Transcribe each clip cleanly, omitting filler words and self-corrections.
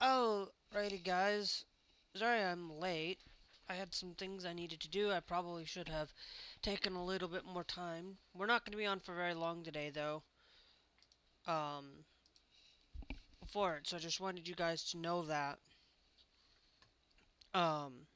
Alrighty, guys. Sorry I'm late. I had some things I needed to do. I probably should have taken a little bit more time. We're not going to be on for very long today, though. Um, for it, so I just wanted you guys to know that. Um,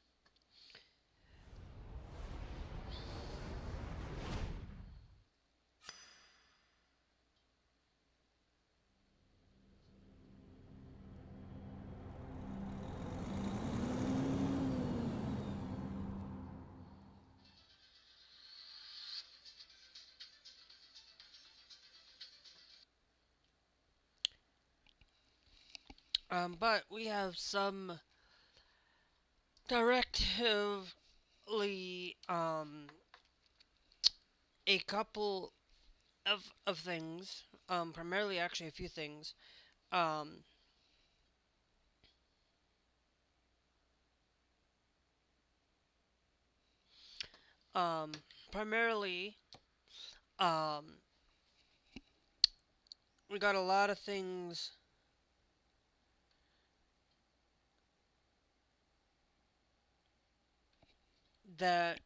but we have some directively, a couple of things, primarily actually a few things, um, um, primarily, um, we got a lot of things that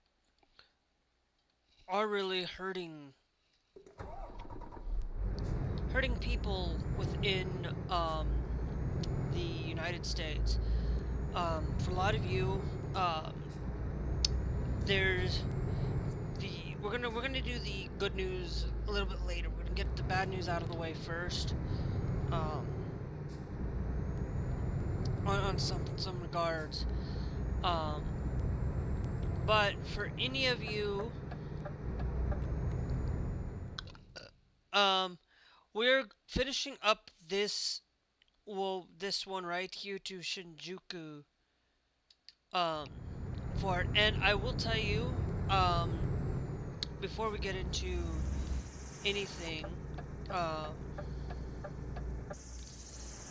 are really hurting people within the United States. For a lot of you, um, there's the we're gonna do the good news a little bit later. We're gonna get the bad news out of the way first. Um, on some regards. Um, but for any of you, um, we're finishing up this one right here to Shinjuku, um, for it. And I will tell you, um, before we get into anything, um,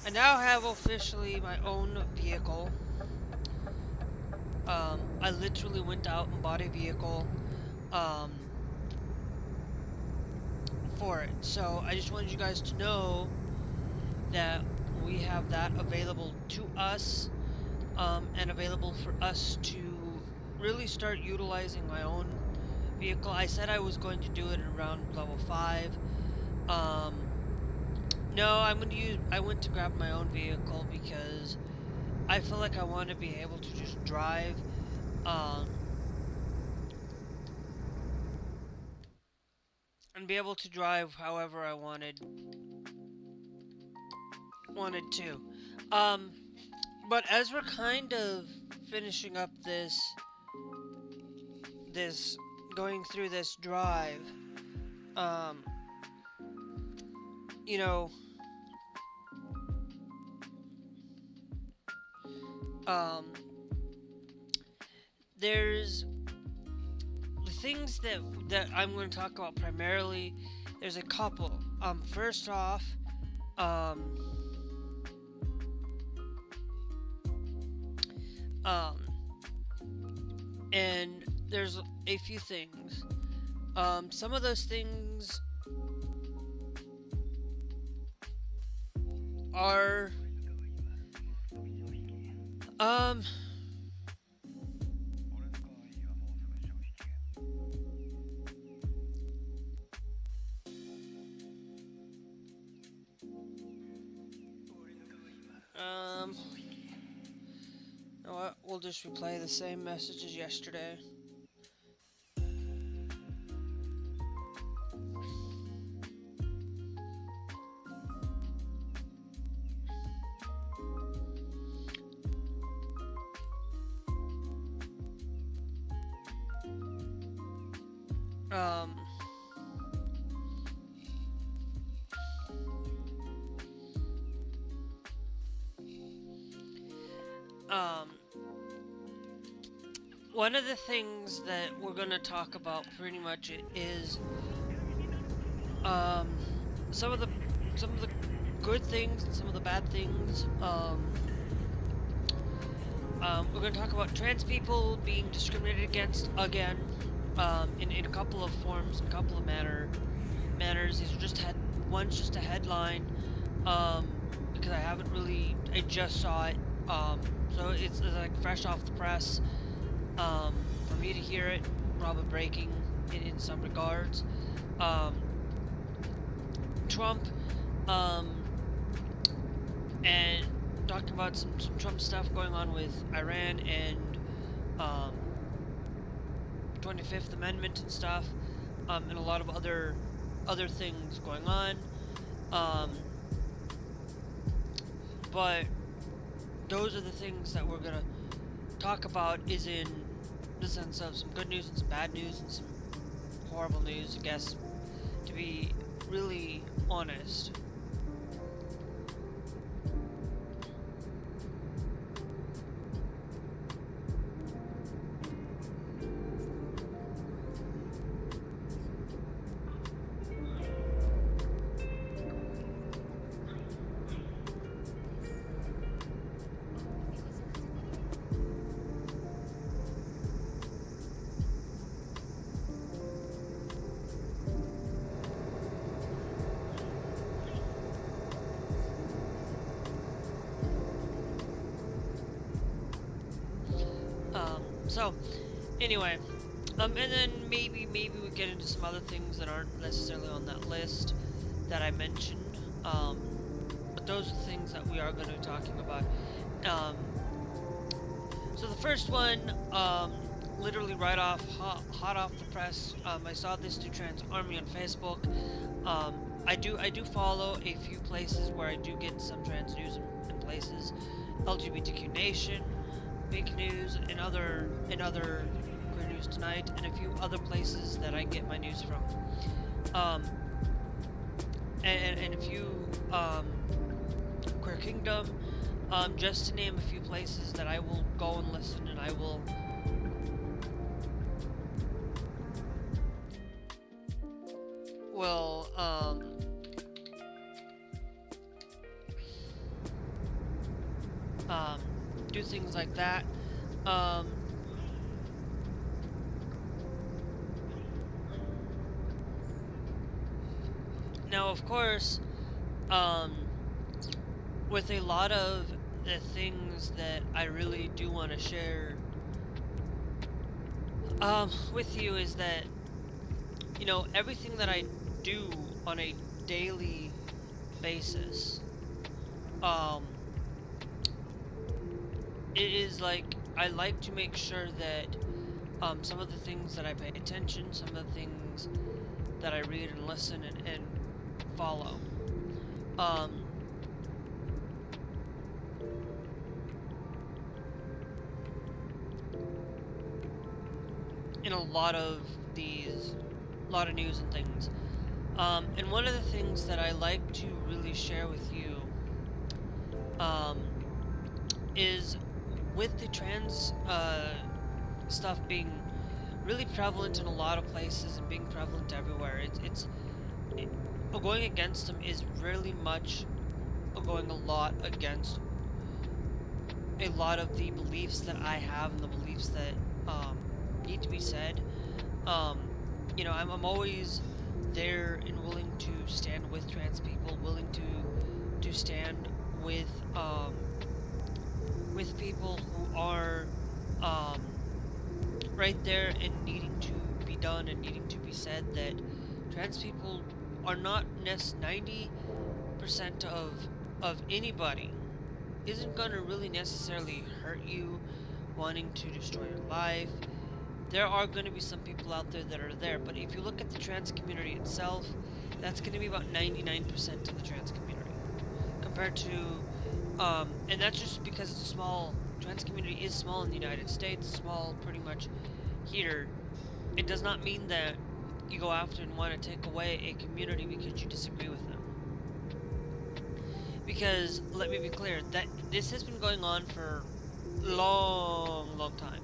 I now have officially my own vehicle. I literally went out and bought a vehicle, um, for it. So I just wanted you guys to know that we have that available to us, and available for us to really start utilizing my own vehicle. I said I was going to do it around level 5. Um, no, I went to grab my own vehicle because I feel like I want to be able to just drive, um, and be able to drive however I wanted to. Um, but as we're kind of finishing up this going through this drive, um, you know, um, there's the things that I'm going to talk about primarily. There's a couple. First off, um, um, and there's a few things. Some of those things are, um, you know what? We'll just replay the same message as yesterday. Um, um, one of the things that we're gonna talk about pretty much is, um, some of the good things and some of the bad things. We're going to talk about trans people being discriminated against again, in a couple of forms, a couple of manners. These are just one's just a headline, because I haven't really. I just saw it, so it's like fresh off the press. For me to hear it, probably breaking in some regards. Um, Trump, um, and talking about some Trump stuff going on with Iran and um, 25th Amendment and stuff, and a lot of other things going on. Um, but those are the things that we're gonna talk about, is in the sense of some good news and some bad news and some horrible news, I guess, to be really honest. So, anyway, and then maybe we get into some other things that aren't necessarily on that list that I mentioned. But those are things that we are going to be talking about. So the first one, literally right off, hot off the press. I saw this through Trans Army on Facebook. I do follow a few places where I do get some trans news in places. LGBTQ Nation, Big News, and other Queer News Tonight, and a few other places that I get my news from. And a few Queer Kingdom, just to name a few places that I will go and listen, and I will do things like that. Now, of course, with a lot of the things that I really do want to share with you, is that, you know, everything that I do on a daily basis, it is like, I like to make sure that some of the things that I pay attention, some of the things that I read and listen and follow, in a lot of news and things. And one of the things that I like to really share with you is, with the trans stuff being really prevalent in a lot of places and being prevalent everywhere, going against them is really much going a lot against a lot of the beliefs that I have and the beliefs that need to be said. You know, I'm always there and willing to stand with trans people, willing to stand with people who are right there and needing to be done and needing to be said, that trans people are not 90% of anybody isn't gonna really necessarily hurt you, wanting to destroy your life. There are going to be some people out there that are there, but if you look at the trans community itself, that's going to be about 99% of the trans community, compared to, and that's just because it's a small, trans community is small in the United States, small pretty much here. It does not mean that you go after and want to take away a community because you disagree with them. Because, let me be clear, that this has been going on for long time.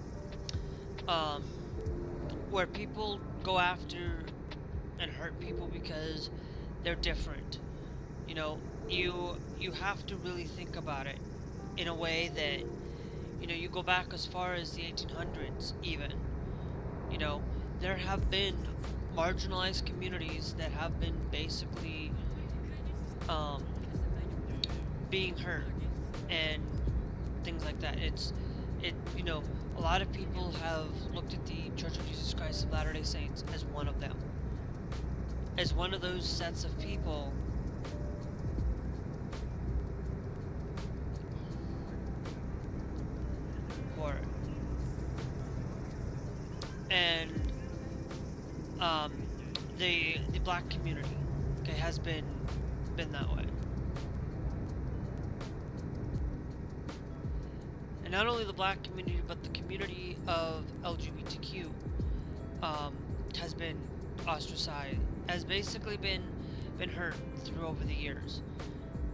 Where people go after and hurt people because they're different. You know, you have to really think about it in a way that, you know, you go back as far as the 1800s even. You know, there have been marginalized communities that have been basically being hurt and things like that. A lot of people have looked at the Church of Jesus Christ of Latter-day Saints as one of them, as one of those sets of people for it. And the black community, okay, has been that way. And not only the black community, but the community of LGBTQ has been ostracized, has basically been hurt through over the years.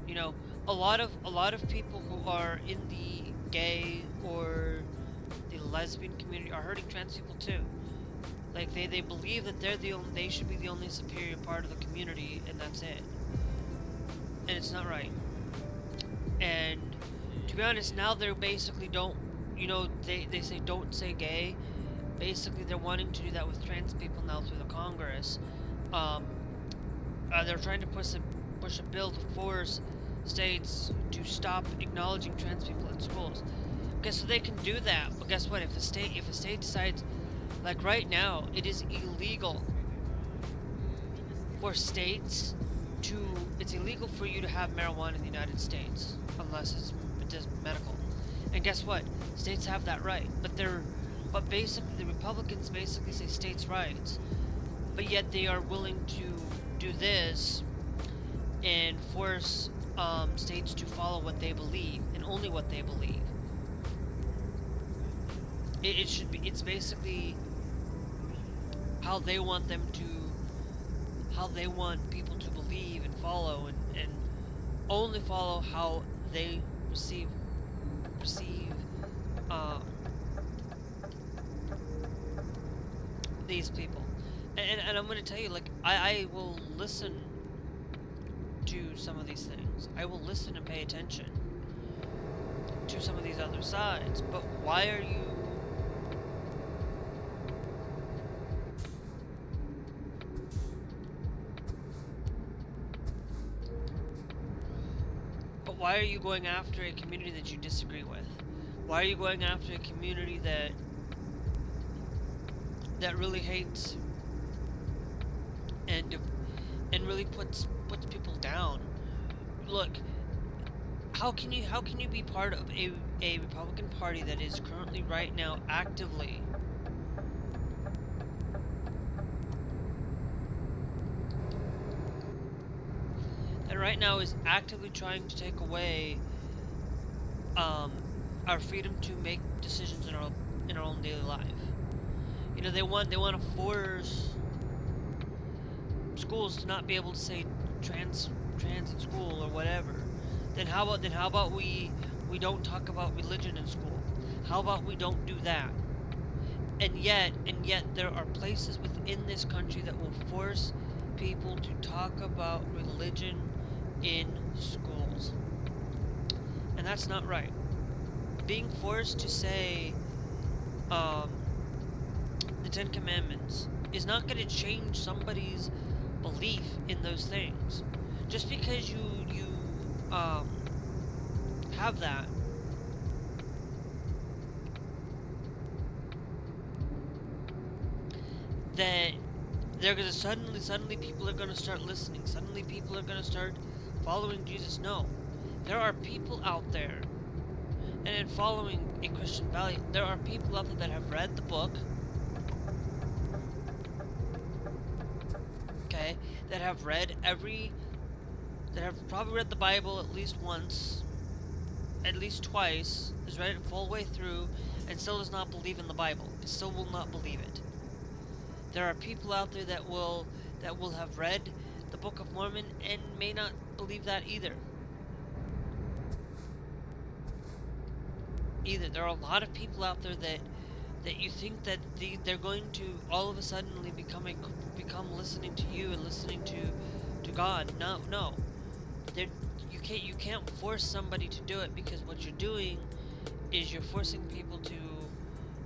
You know, a lot of people who are in the gay or the lesbian community are hurting trans people too. Like they believe that they should be the only superior part of the community, and that's it. And it's not right. And to be honest, now they're basically they say don't say gay. Basically, they're wanting to do that with trans people now through the Congress. They're trying to push a bill to force states to stop acknowledging trans people in schools. Guess so they can do that, but guess what? If a state decides, like right now, it is illegal for states to. It's illegal for you to have marijuana in the United States unless it's medical. And guess what? States have that right, but basically the Republicans basically say states' rights, but yet they are willing to do this and force states to follow what they believe and only what they believe. It's basically how they want people to believe and follow and only follow how they receive these people. And I'm going to tell you, like, I will listen to some of these things. I will listen and pay attention to some of these other sides. But why are you... But why are you going after a community that you disagree with? Why are you going after a community that really hates and really puts people down? Look, how can you be part of a Republican Party that is currently right now actively trying to take away our freedom to make decisions in our own daily life? You know, they want to force schools to not be able to say trans in school or whatever. Then how about we don't talk about religion in school? How about we don't do that? And yet there are places within this country that will force people to talk about religion in schools. And that's not right. Being forced to say the Ten Commandments is not going to change somebody's belief in those things. Just because you have that, that they're going to suddenly people are going to start listening. Suddenly people are going to start following Jesus. No. There are people out there, and in following a Christian value, there are people out there that have read the book, okay, that have probably read the Bible at least once, at least twice, has read it full way through, and still does not believe in the Bible. It still will not believe it. There are people out there that will have read the Book of Mormon and may not believe that either. There are a lot of people out there that you think that they're going to all of a sudden become listening to you and listening to God. No. You can't force somebody to do it, because what you're doing is you're forcing people to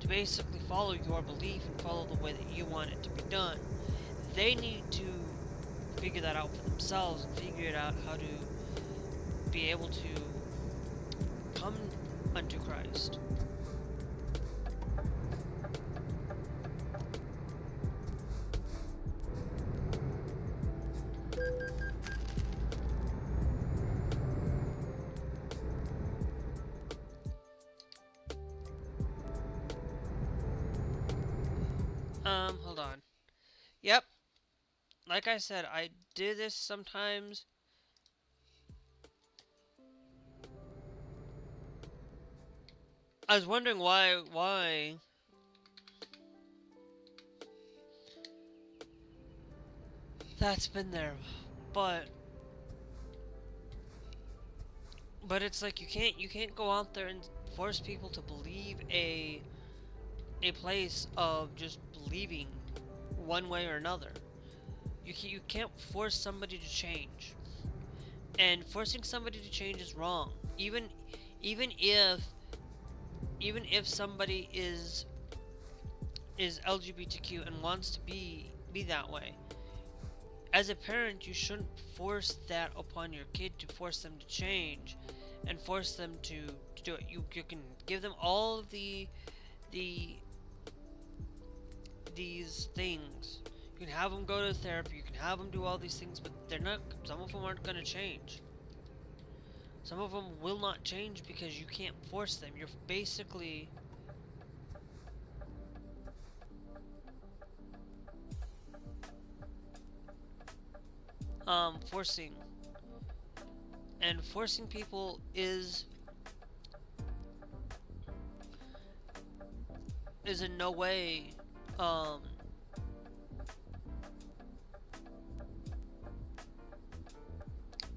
basically follow your belief and follow the way that you want it to be done. They need to figure that out for themselves and figure it out be able to come unto Christ. Hold on. Yep, like I said, I do this sometimes. I was wondering why that's been there, but it's like you can't go out there and force people to believe a place of just believing one way or another. You can't force somebody to change, and forcing somebody to change is wrong. Even if somebody is LGBTQ and wants to be that way, as a parent, you shouldn't force that upon your kid, to force them to change and force them to do it. You can give them all of the these things. You can have them go to therapy, you can have them do all these things, but some of them aren't going to change. Some of them will not change because you can't force them. You're basically forcing, and forcing people is in no way um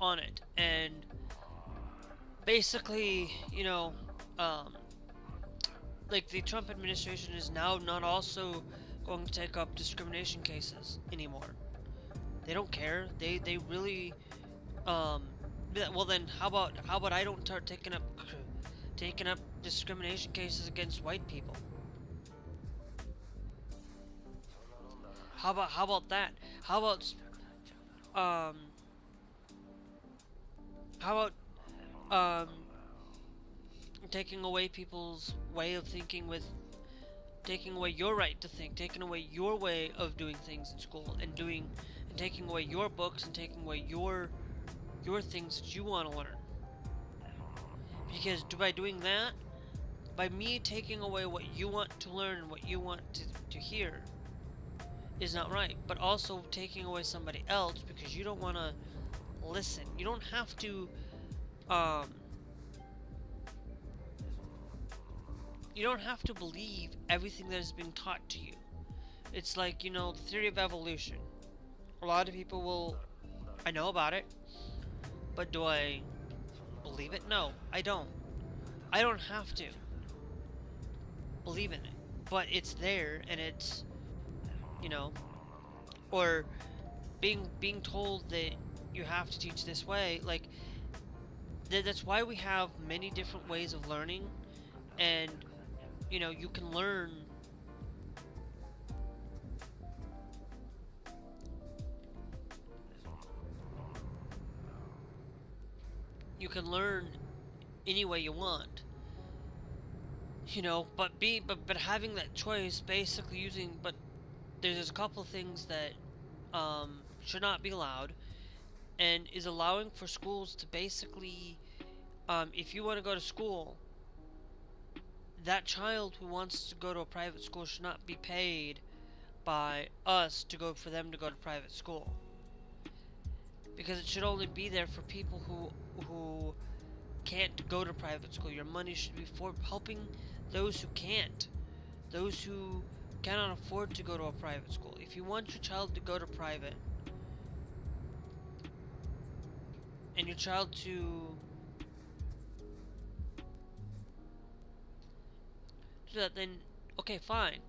on it. And basically, um like, the Trump administration is now not also going to take up discrimination cases anymore. They don't care. They really um well, then how about I don't start taking up discrimination cases against white people? How about that? How about um how about taking away people's way of thinking, with taking away your right to think, taking away your way of doing things in school, and taking away your books, and taking away your things that you want to learn. Because by doing that, by me taking away what you want to learn and what you want to hear, is not right. But also taking away somebody else because you don't want to listen. You don't have to um believe everything that is being taught to you. It's like, the theory of evolution. A lot of people will, I know about it, but do I believe it? No, I don't. I don't have to believe in it. But it's there, and it's, you know, or being told that you have to teach this way. Like, that's why we have many different ways of learning, and you can learn any way you want, but having that choice, basically but there's a couple things that should not be allowed, and is allowing for schools to basically, if you want to go to school, that child who wants to go to a private school should not be paid by us for them to go to private school, because it should only be there for people who can't go to private school. Your money should be for helping those who can't, those who cannot afford to go to a private school. If you want your child to go to private, and your child to do that, then okay, fine.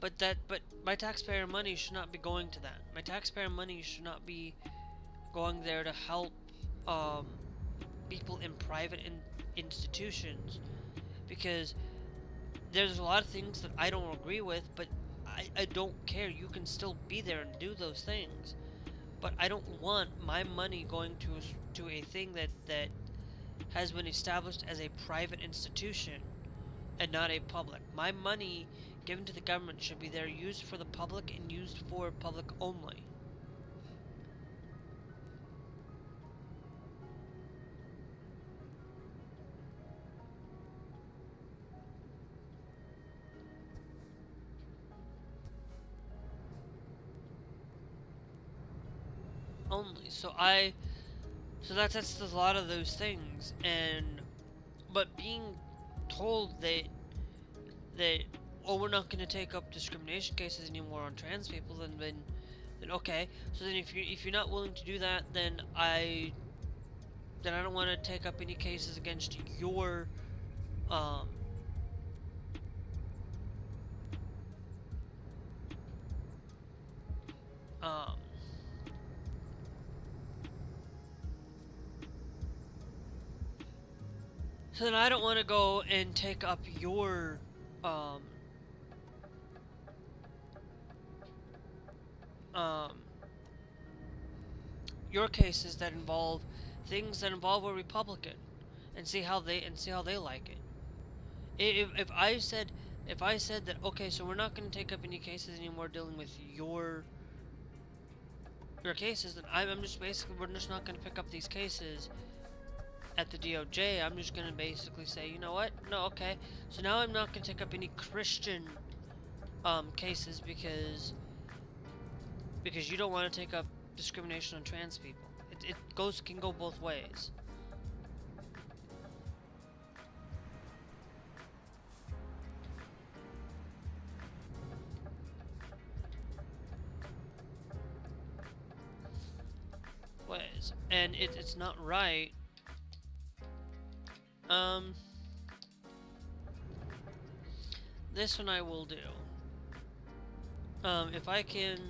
But my taxpayer money should not be going to that. My taxpayer money should not be going there to help people in private institutions, because there's a lot of things that I don't agree with, but I don't care. You can still be there and do those things, but I don't want my money going to a thing that has been established as a private institution and not a public. My money given to the government should be there used for the public and used for public only. Only. So that's a lot of those things, but being told that oh, we're not going to take up discrimination cases anymore on trans people, then okay. So then if you're not willing to do that, then I don't want to take up any cases against your um um so then I don't want to go and take up um um your cases that involve things that involve a Republican and see how they like it. If I said that okay, so we're not going to take up any cases anymore dealing with your cases, then I'm just basically we're just not going to pick up these cases at the DOJ. I'm just going to basically say, you know what? No, okay. So now I'm not going to take up any Christian cases because you don't want to take up discrimination on trans people. It can go both ways. And it's not right. This one I will do. If I can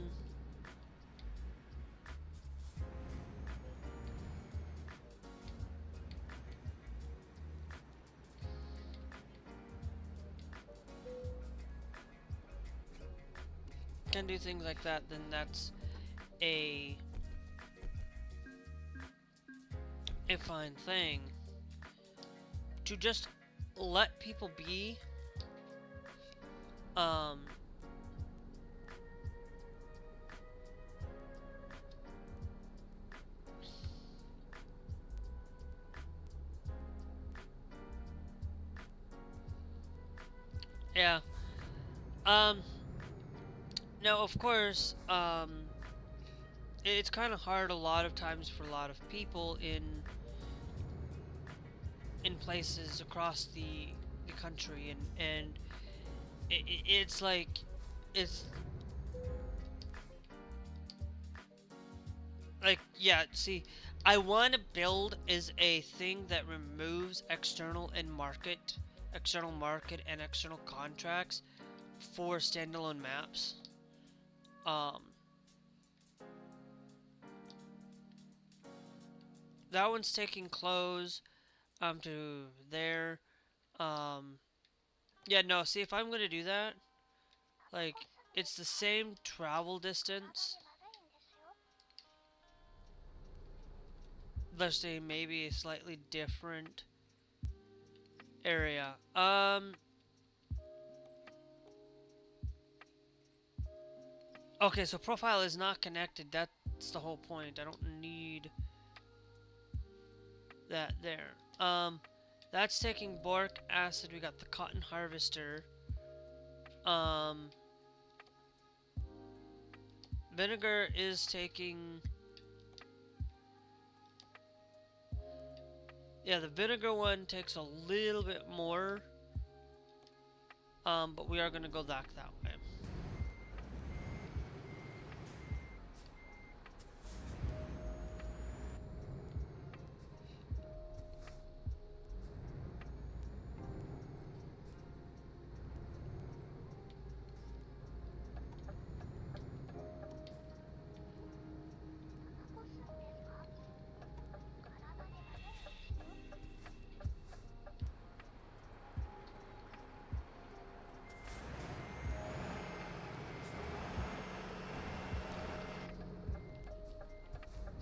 do things like that, then that's a fine thing. To just let people be, yeah. Now, of course, it's kind of hard a lot of times for a lot of people in places across the country, and it's like it's like yeah. See, I want to build is a thing that removes external market and external contracts for standalone maps. Um, that one's taking clothes to there. Yeah, no, see, if I'm gonna do that, like, it's the same travel distance. Let's say maybe a slightly different area. Okay, so profile is not connected. That's the whole point. I don't need that there. That's taking boric acid. We got the cotton harvester. Vinegar is taking... Yeah, the vinegar one takes a little bit more. But we are going to go back that way.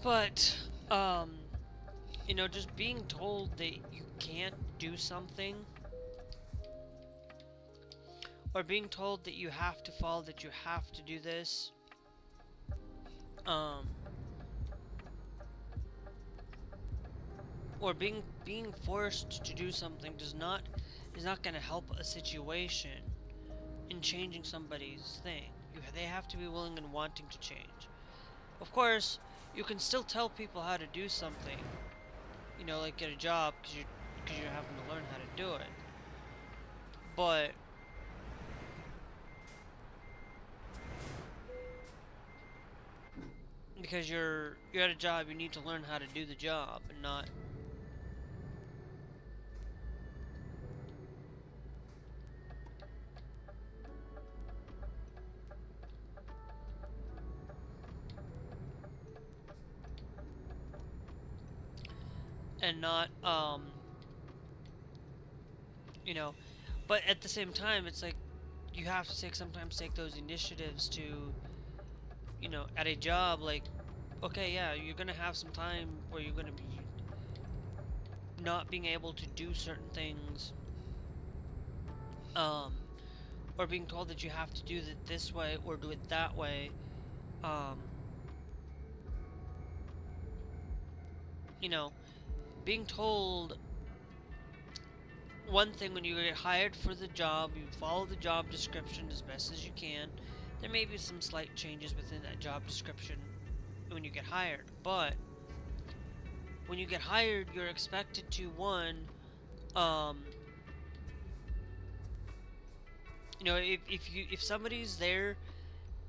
But, just being told that you can't do something, or being told that you have to follow, that you have to do this, um, or being forced to do something is not going to help a situation in changing somebody's thing. They have to be willing and wanting to change. Of course, you can still tell people how to do something, like get a job, because you're having to learn how to do it. But because you're at a job, you need to learn how to do the job, and not and not you know but at the same time, it's like you have to sometimes take those initiatives to, at a job, like, okay, yeah, you're gonna have some time where you're gonna be not being able to do certain things, um or being told that you have to do it this way or do it that way. um you know Being told one thing, when you get hired for the job, you follow the job description as best as you can. There may be some slight changes within that job description when you get hired, but when you get hired, you're expected to, one, um, if somebody's there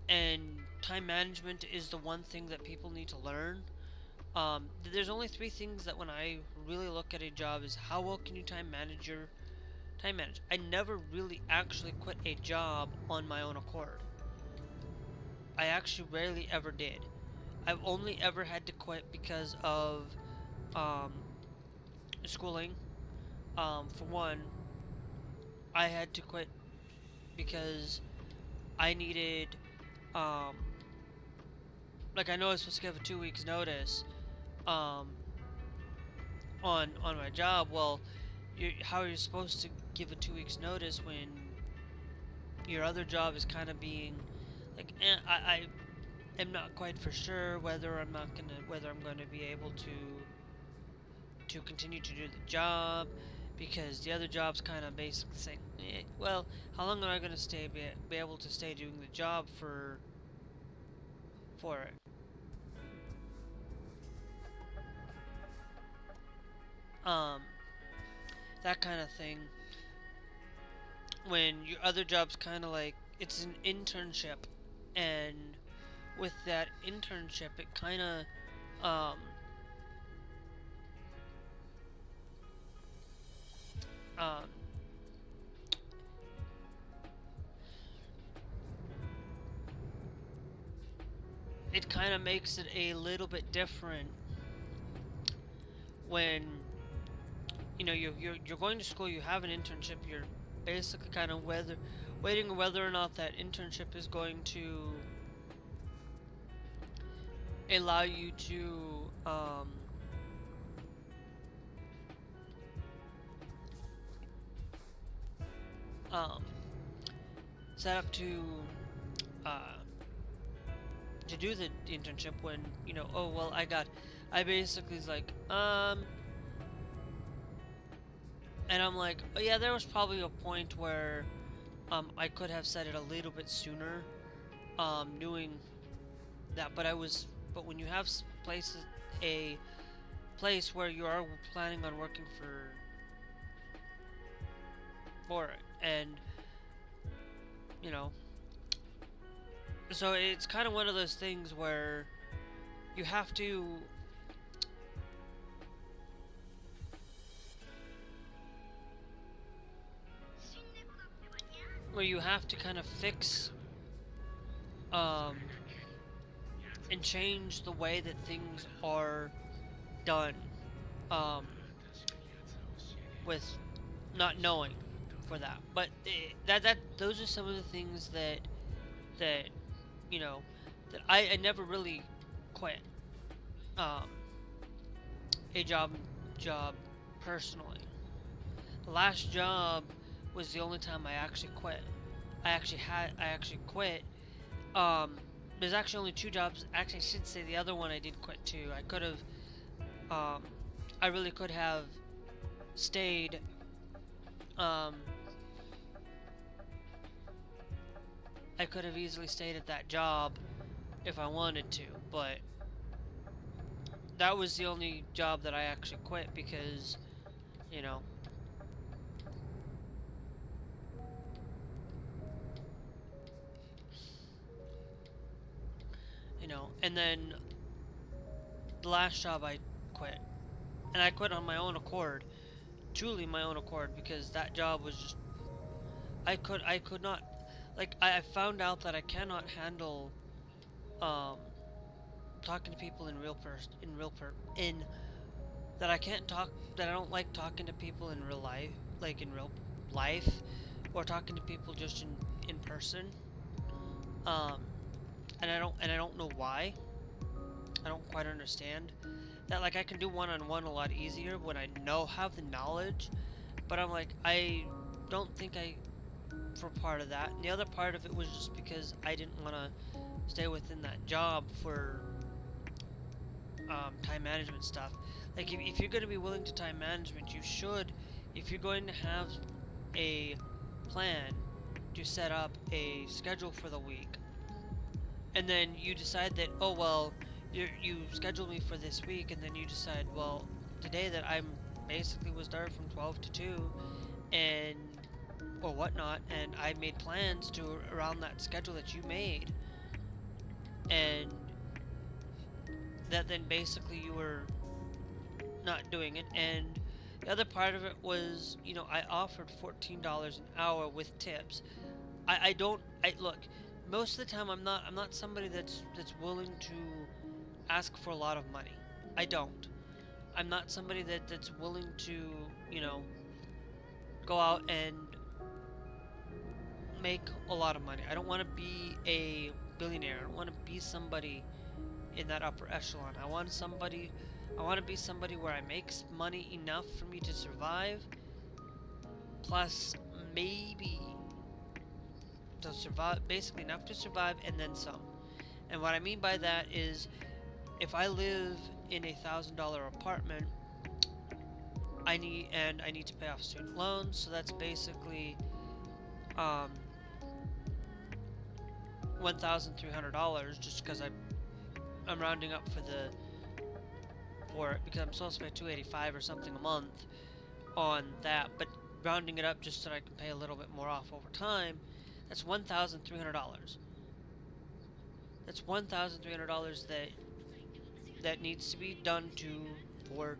and time management is the one thing that people need to learn. There's only three things that when I really look at a job is how well can you time manage. I never really actually quit a job on my own accord. I actually rarely ever did. I've only ever had to quit because of um, schooling. For one, I had to quit because I needed, um, like, I know I was supposed to give a 2 weeks notice, um, on my job. Well, how are you supposed to give a 2 weeks notice when your other job is kind of being like, I am not quite for sure whether I'm going to be able to continue to do the job, because the other job's kind of basically saying, well, how long am I going to be able to stay doing the job for it? Um, that kind of thing. When your other job's kind of like, it's an internship, and with that internship, it kind of, um, um, it kind of makes it a little bit different when, you're going to school, you have an internship, you're basically kind of waiting whether or not that internship is going to allow you to, um, set up uh, to do the internship. When, oh well, I basically was like, and I'm like, oh yeah, there was probably a point where I could have said it a little bit sooner, knowing that, but when you have a place where you are planning on working for it, and you know so it's kind of one of those things where you have to, kind of fix, um and change the way that things are done, um with not knowing for that. But that those are some of the things that you know I never really quit, um a job job personally. The last job was the only time I actually quit. I actually quit. There's actually only 2 jobs. Actually, I should say the other one I did quit too. I could have, um, I really could have stayed, um, I could have easily stayed at that job if I wanted to, but that was the only job that I actually quit because, you know, and then the last job I quit, and I quit on my own accord, truly my own accord, because that job was just, I could not, like, I found out that I cannot handle, um, talking to people in in that I can't talk, that I don't like talking to people in real life, like in real life, or talking to people just in person. Um, and I don't know why. I don't quite understand that. Like, I can do one-on-one a lot easier when I have the knowledge, but I'm like, I don't think I for part of that. And the other part of it was just because I didn't want to stay within that job for time management stuff. Like, if you're going to be willing to time management, you should, if you're going to have a plan to set up a schedule for the week, and then you decide that, oh well, you scheduled me for this week, and then you decide, well, today that I'm basically was there from 12 to 2, and or whatnot, and I made plans to around that schedule that you made, and that then basically you were not doing it. And the other part of it was, I offered $14 an hour with tips. I don't, I look, most of the time I'm not somebody that's willing to ask for a lot of money. I don't. I'm not somebody that's willing to, go out and make a lot of money. I don't want to be a billionaire. I don't want to be somebody in that upper echelon. I want to be somebody where I make money enough for me to survive, plus maybe to survive, basically enough to survive and then some. And what I mean by that is, if I live in a $1,000 apartment, I need to pay off student loans, so that's basically $1,300, just because I'm rounding up for it, because I'm supposed to pay $285 or something a month on that, but rounding it up just so that I can pay a little bit more off over time. That's $1,300. That's $1,300 that needs to be done for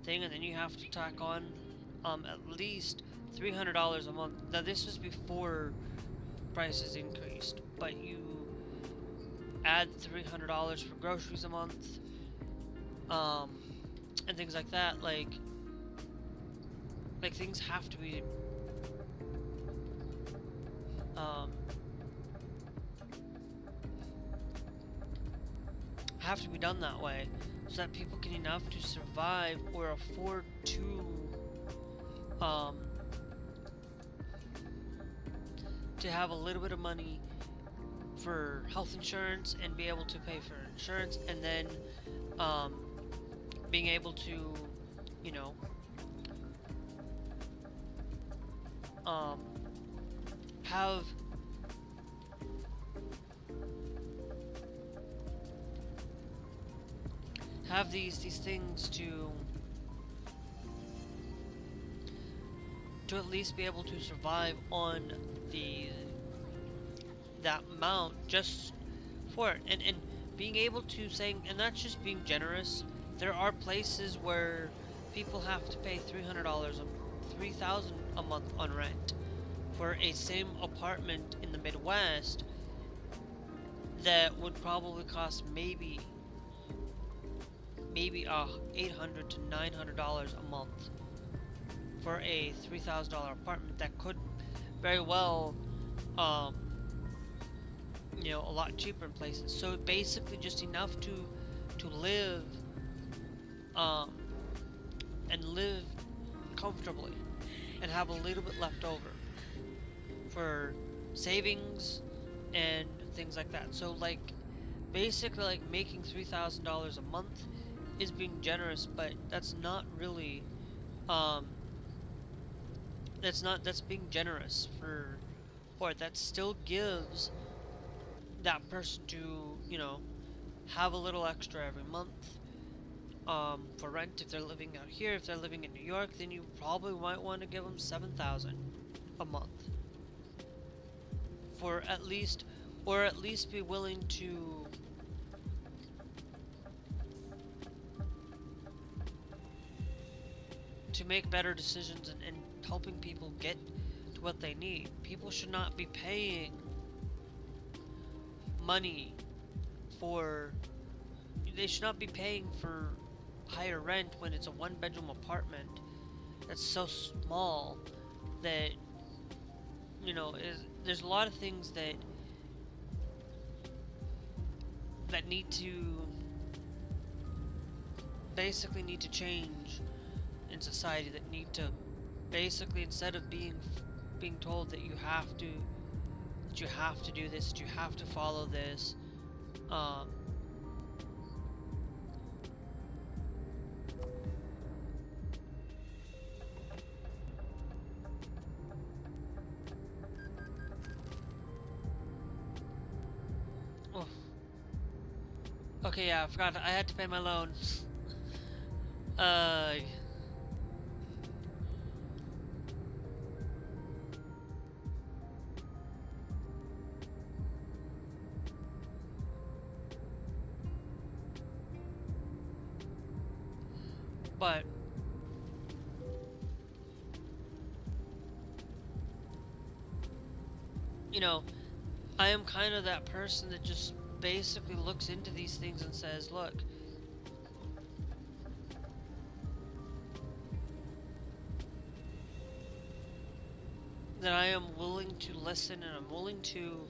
thing, and then you have to tack on at least $300 a month. Now, this was before prices increased, but you add $300 for groceries a month, and things like that. Like things have to be done that way, so that people can enough to survive or afford to have a little bit of money for health insurance and be able to pay for insurance, and then being able to, have these things to at least be able to survive on that amount just for it, and being able to saying, and that's just being generous. There are places where people have to pay $300 a month on rent for a same apartment in the Midwest that would probably cost maybe $800 to $900 a month for a $3,000 apartment that could very well, a lot cheaper in places. So basically just enough to live, and live comfortably and have a little bit left over for savings and things like that. So like basically like making $3,000 a month is being generous, but that's not really um that's being generous for it. That still gives that person to, have a little extra every month for rent. If they're living out here, if they're living in New York, then you probably might want to give them 7,000 a month for at least, or at least be willing to make better decisions and helping people get to what they need. People should not be paying money for, they should not be paying for higher rent when it's a one-bedroom apartment that's so small that, there's a lot of things that need to basically need to change in society, that need to basically, instead of being told that you have to do this, that you have to follow this, um, oh, okay, yeah, I forgot I had to pay my loan. uh but you know I am kind of that person that just basically looks into these things and says, look, that I am willing to listen and I'm willing to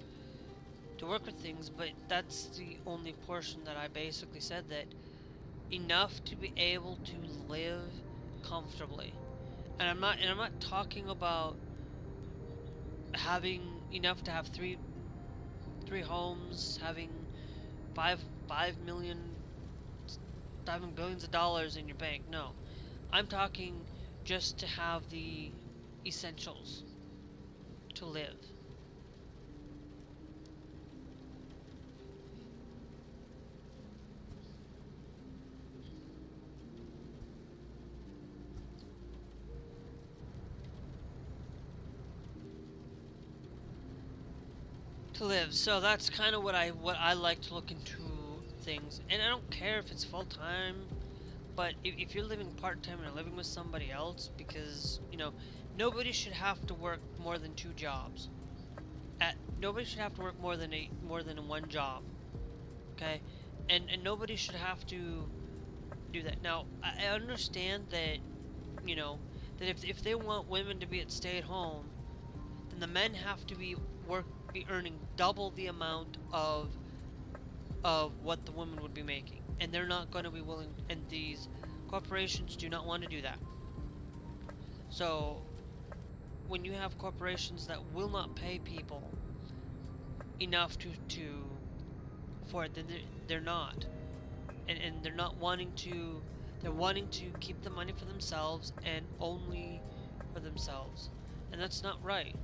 work with things, but that's the only portion that I basically said, that enough to be able to live comfortably. And I'm not talking about having enough to have three homes, having five five million, having billions of dollars in your bank. No, I'm talking just to have the essentials to live. So that's kind of what I like to look into things, and I don't care if it's full time, but if you're living part time and you're living with somebody else, because nobody should have to work more than two jobs. Nobody should have to work more than one job. Okay, and nobody should have to do that. Now I understand that you know that if they want women to be at stay at home, then the men have to be earning double the amount of what the women would be making, and they're not going to be willing, and these corporations do not want to do that. So when you have corporations that will not pay people enough to for it, then they're not, and they're not wanting to, they're wanting to keep the money for themselves and only for themselves, and that's not right.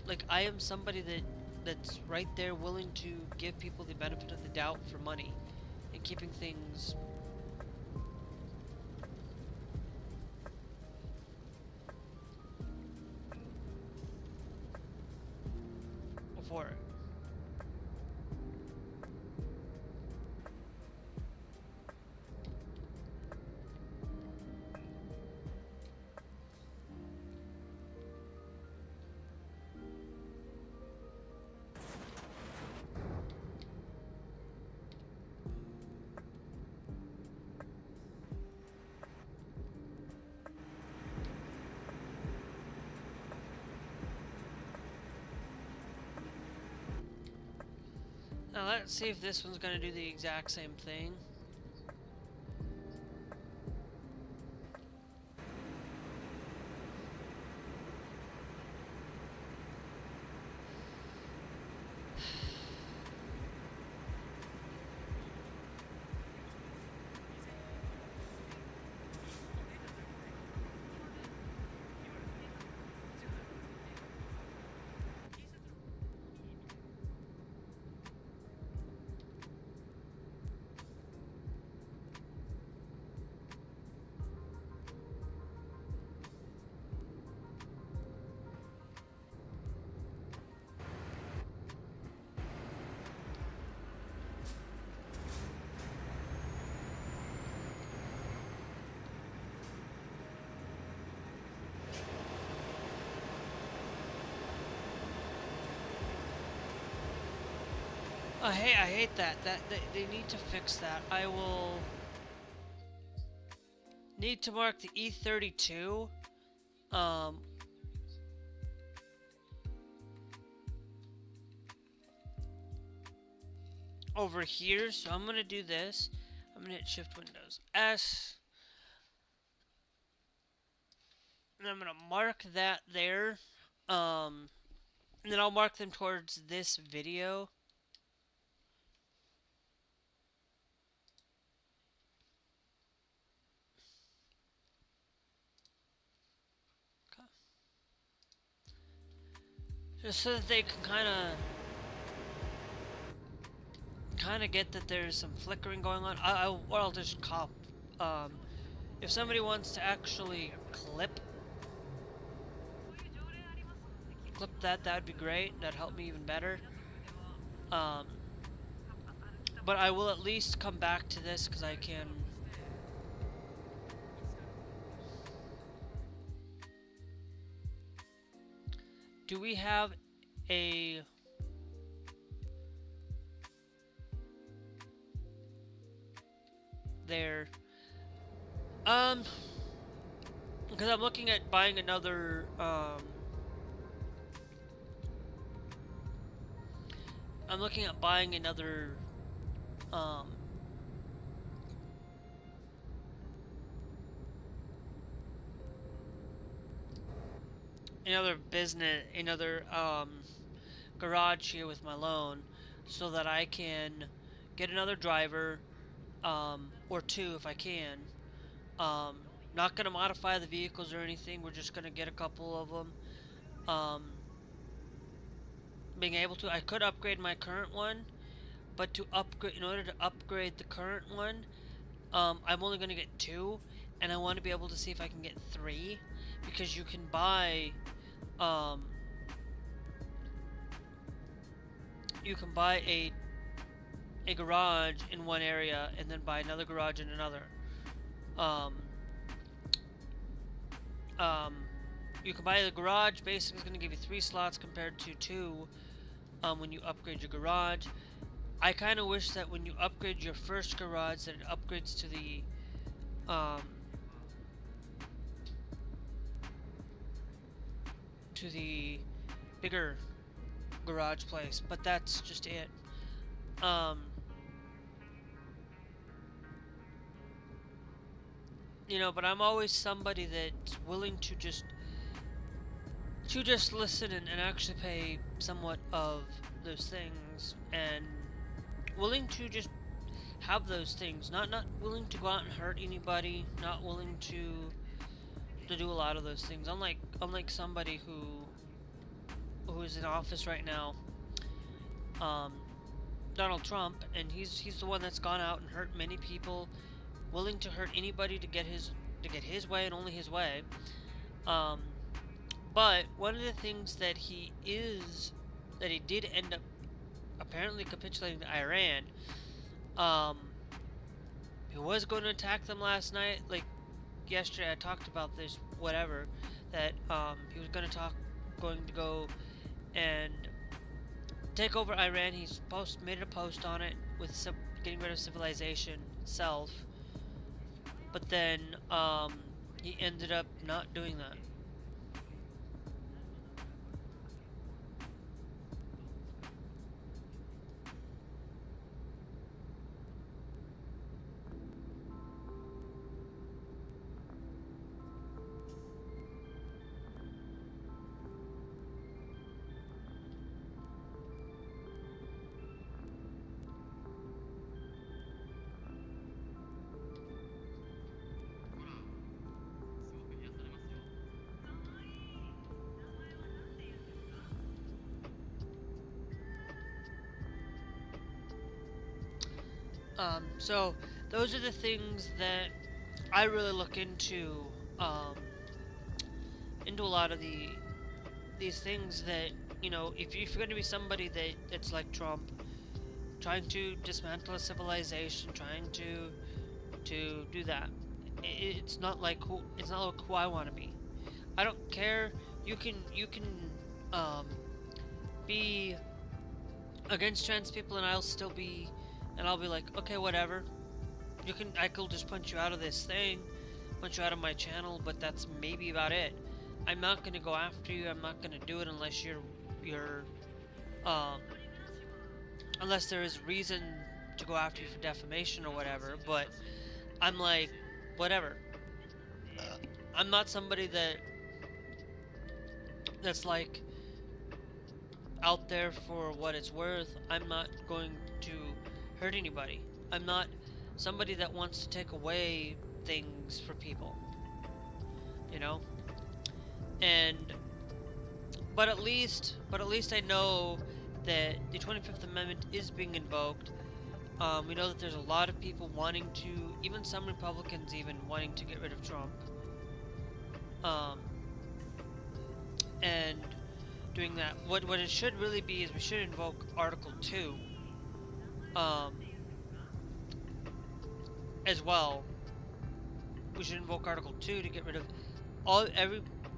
Like, I am somebody that's right there willing to give people the benefit of the doubt for money and keeping things before it. Now let's see if this one's going to do the exact same thing. I hate that. They need to fix that. I will need to mark the E32 um over here. So I'm gonna do this. I'm gonna hit Shift Windows S, and I'm gonna mark that there. Um, and then I'll mark them towards this video. Just so that they can kind of get that there's some flickering going on. Or I'll just cop. Um, if somebody wants to actually clip that, that'd be great. That'd help me even better. Um, but I will at least come back to this because I can. Do we have a there? Because I'm looking at buying another. I'm looking at buying another. Um, another business, another garage here with my loan, so that I can get another driver, or two if I can. Um, Not gonna modify the vehicles or anything. We're just gonna get a couple of them. Being able to, I could upgrade my current one, but to upgrade, in order to upgrade the current one, I'm only gonna get two, and I want to be able to see if I can get three, because you can buy, you can buy a garage in one area and then buy another garage in another. Um, you can buy the garage. Basically, it's going to give you 3 slots compared to 2 when you upgrade your garage. I kind of wish that when you upgrade your first garage, that it upgrades to the bigger garage place, but that's just it. You know, but I'm always somebody that's willing to just listen and actually pay somewhat of those things, and willing to just have those things, not willing to go out and hurt anybody, not willing to do a lot of those things. Unlike somebody who is in office right now, Donald Trump, and he's the one that's gone out and hurt many people, willing to hurt anybody to get his way and only his way. But one of the things that he did end up apparently capitulating to Iran. He was going to attack them last night. Like yesterday, I talked about this. Whatever, that he was going to go and take over Iran. He's made a post on it with getting rid of civilization itself. But then he ended up not doing that. So those are the things that I really look into a lot of these things that, you know, if you're going to be somebody that's like Trump, trying to dismantle a civilization, trying to do that, it's not like who I want to be. I don't care. You can be against trans people, and I'll be like, okay, whatever. I could just punch you out of this thing, punch you out of my channel, but that's maybe about it. I'm not gonna go after you. I'm not gonna do it unless you're, um, unless there is reason to go after you for defamation or whatever. But I'm like, whatever. I'm not somebody that's like out there for what it's worth. I'm not going to hurt anybody. I'm not somebody that wants to take away things for people, you know? And but at least I know that the 25th Amendment is being invoked. We know that there's a lot of people wanting to, even some Republicans even wanting to get rid of Trump. Um, and doing that. What it should really be is we should invoke Article 2 as well. We should invoke Article 2 to get rid of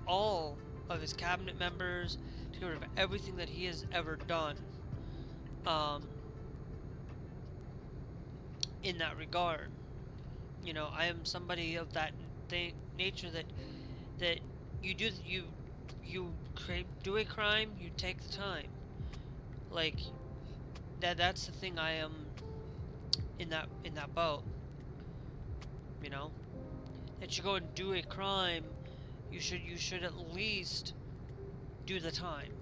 all of his cabinet members, to get rid of everything that he has ever done in that regard. You know, I am somebody of that nature that you do a crime, you take the time. Like that's the thing. I am in that boat. You know, that you go and do a crime, you should at least do the time.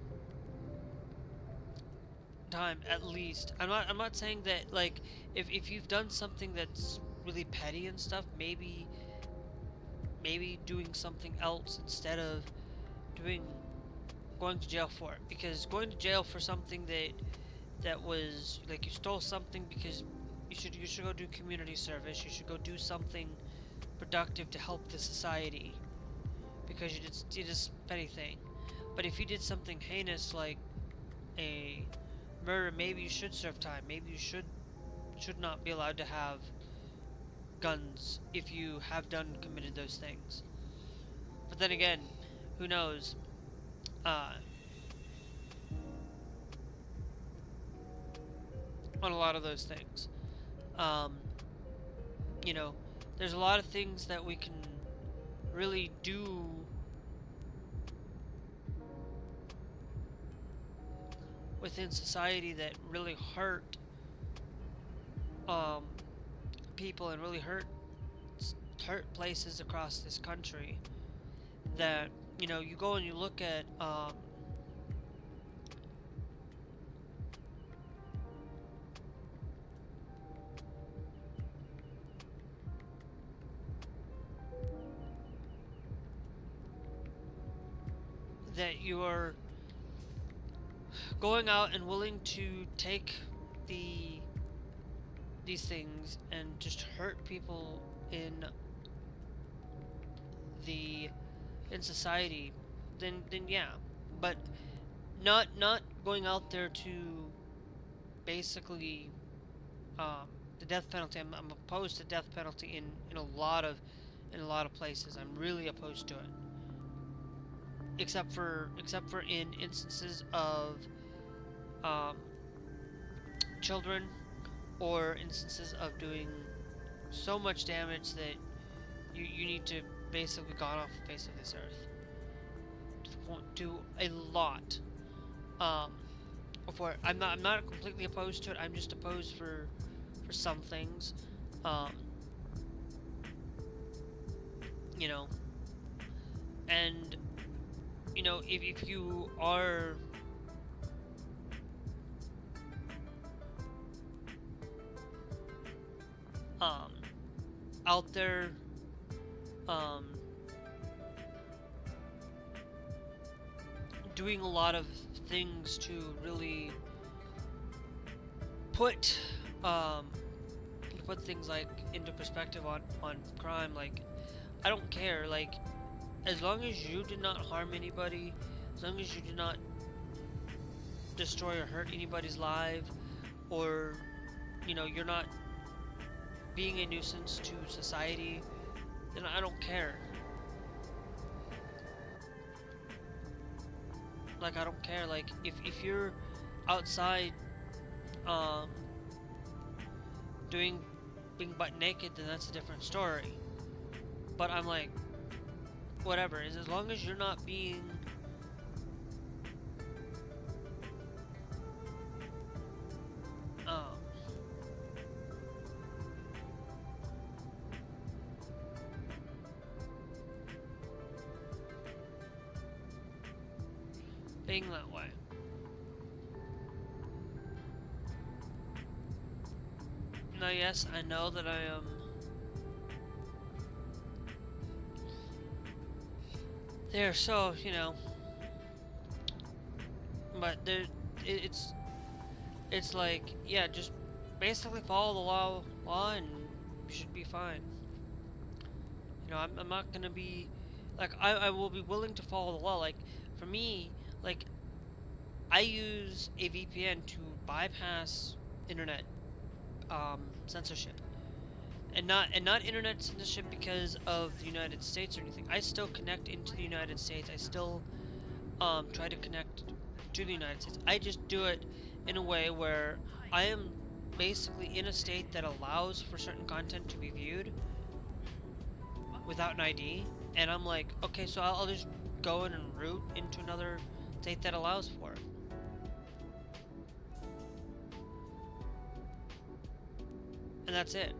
Time at least. I'm not saying that, like, if you've done something that's really petty and stuff, maybe doing something else instead of going to jail for it, because going to jail for something that was like you stole something, because you should go do community service. You should go do something productive to help the society, because you did a petty thing. But if you did something heinous like a murder, maybe you should serve time. Maybe you should not be allowed to have guns if you have committed those things. But then again, who knows? On a lot of those things, you know, there's a lot of things that we can really do within society that really hurt people, and really hurt places across this country. That, you know, you go and you look at that you are going out and willing to take these things and just hurt people in society, then yeah. But not going out there to basically the death penalty. I'm opposed to death penalty in a lot of places. I'm really opposed to it. Except for in instances of children, or instances of doing so much damage that you need to basically gone off the face of this earth. Do a lot for it. I'm not completely opposed to it. I'm just opposed for some things. You know, and you know, if you are out there doing a lot of things to really put things like into perspective on crime, like, I don't care, like, as long as you did not harm anybody, as long as you did not destroy or hurt anybody's life, or, you know, you're not being a nuisance to society, then I don't care. Like, I don't care. Like, if you're outside um, doing being butt naked, then that's a different story. But I'm like, whatever. Is as long as you're not being um, being that way. Now, yes, I know that I am there, so but there, it's like, yeah, just basically follow the law, and you should be fine. I'm not gonna be like I will be willing to follow the law. Like for me, like I use a VPN to bypass internet censorship, and not internet censorship because of the United States or anything. I still connect into the United States. I still try to connect to the United States. I just do it in a way where I am basically in a state that allows for certain content to be viewed without an ID, and I'm like, okay, so I'll just go in and route into another state that allows for it. And that's it.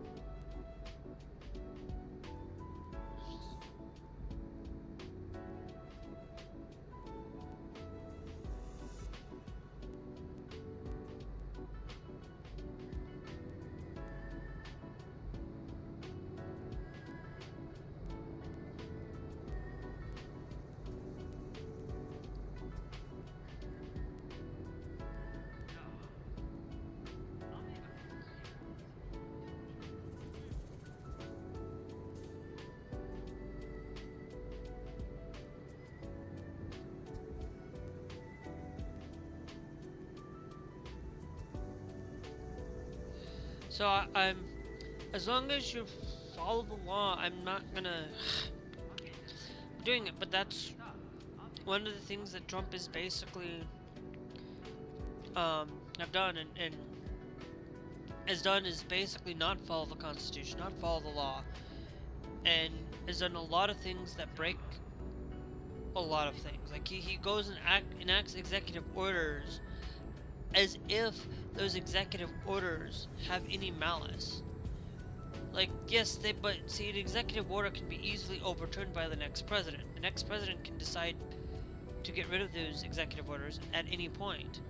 So I'm, as long as you follow the law, I'm not gonna doing it. But that's one of the things that Trump is basically have done and has done is basically not follow the Constitution, not follow the law, and has done a lot of things that break a lot of things. Like he goes and enacts executive orders as if those executive orders have any malice. Like, yes, but see, an executive order can be easily overturned by the next president. The next president can decide to get rid of those executive orders at any point.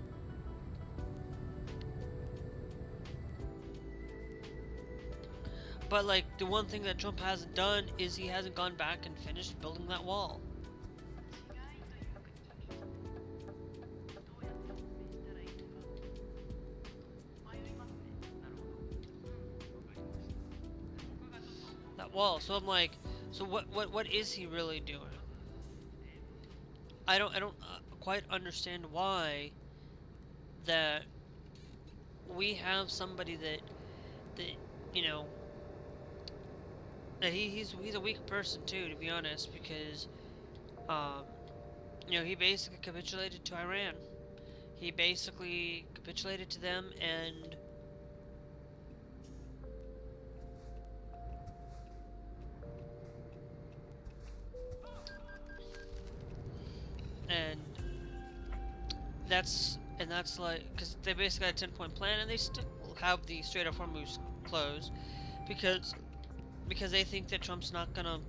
But, like, the one thing that Trump hasn't done is he hasn't gone back and finished building that wall. Wall. So I'm like, so what is he really doing? I don't quite understand why that we have somebody that that he's a weak person too, to be honest, because he basically capitulated to Iran. He basically capitulated to them, and that's like, because they basically had a 10-point plan, and they still have the Strait of Hormuz closed because they think that Trump's not gonna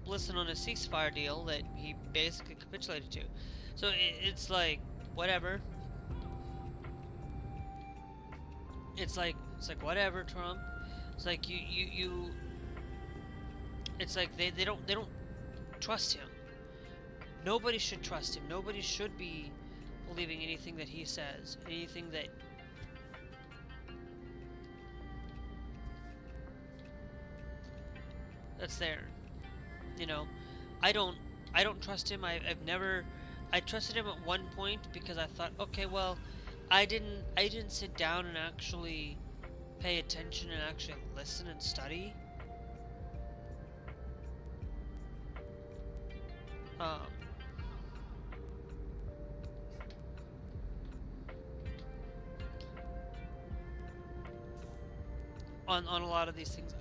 listen on a ceasefire deal that he basically capitulated to. So it's like, whatever. It's like whatever, Trump. It's like you it's like they don't trust him. Nobody should trust him. Nobody should be believing anything that he says, anything that's there. I don't trust him. I trusted him at one point because I thought, okay, well, I didn't sit down and actually pay attention and actually listen and study. on a lot of these things.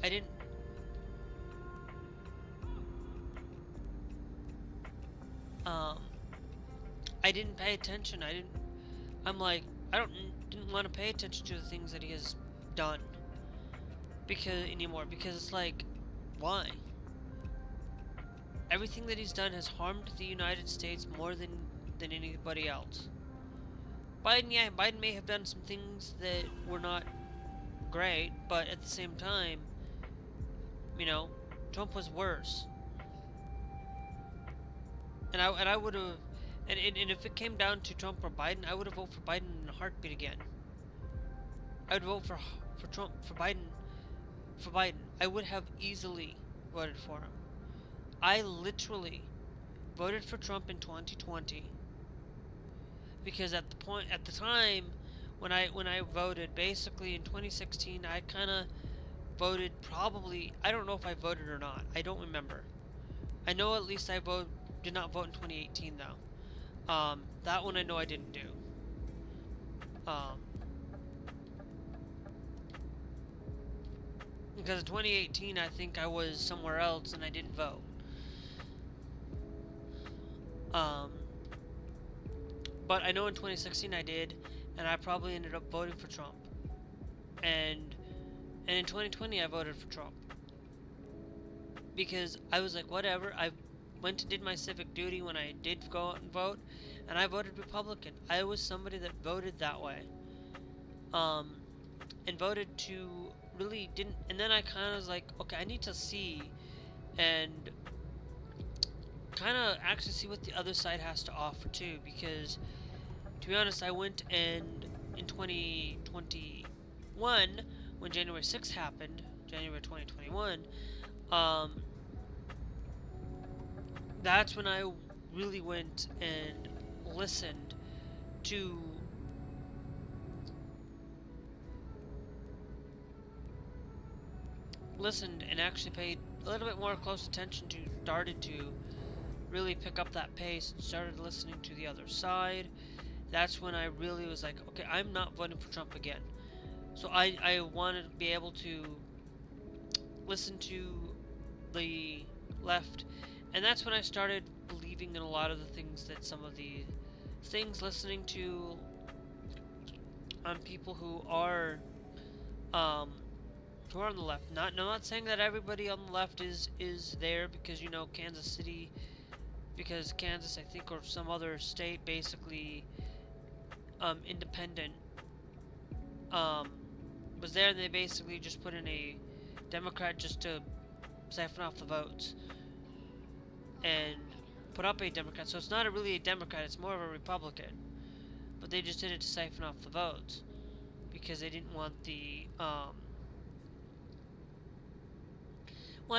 Um, I didn't pay attention. I'm like, didn't want to pay attention to the things that he has done because it's like, why? Everything that he's done has harmed the United States more than anybody else. Biden may have done some things that were not great, but at the same time, you know, Trump was worse. And I would have, and if it came down to Trump or Biden, I would have voted for Biden in a heartbeat again. I would vote for Trump for Biden. I would have easily voted for him. I literally voted for Trump in 2020 because at the time when I voted, basically in 2016, I kind of voted probably. I don't know if I voted or not. I don't remember. I know at least did not vote in 2018 though. That one I know I didn't do. Because in 2018 I think I was somewhere else and I didn't vote. But I know in 2016 I did, and I probably ended up voting for Trump. And in 2020 I voted for Trump. Because I was like, whatever, I went and did my civic duty when I did go out and vote, and I voted Republican. I was somebody that voted that way. And voted to really didn't, and then I kind of was like, okay, I need to see and kind of actually see what the other side has to offer too, because to be honest, I went and in 2021, when January 6th happened, January 2021, that's when I really went and listened to and actually paid a little bit more close attention to, started to really pick up that pace and started listening to the other side. That's when I really was like, okay, I'm not voting for Trump again. So I wanted to be able to listen to the left, and that's when I started believing in a lot of the things that some of the things, listening to people who are on the left. Not saying that everybody on the left is there, because you know Kansas City, because Kansas, I think, or some other state, basically independent, was there, and they basically just put in a Democrat just to siphon off the votes and put up a Democrat. So it's not really a Democrat, it's more of a Republican, but they just did it to siphon off the votes because they didn't want the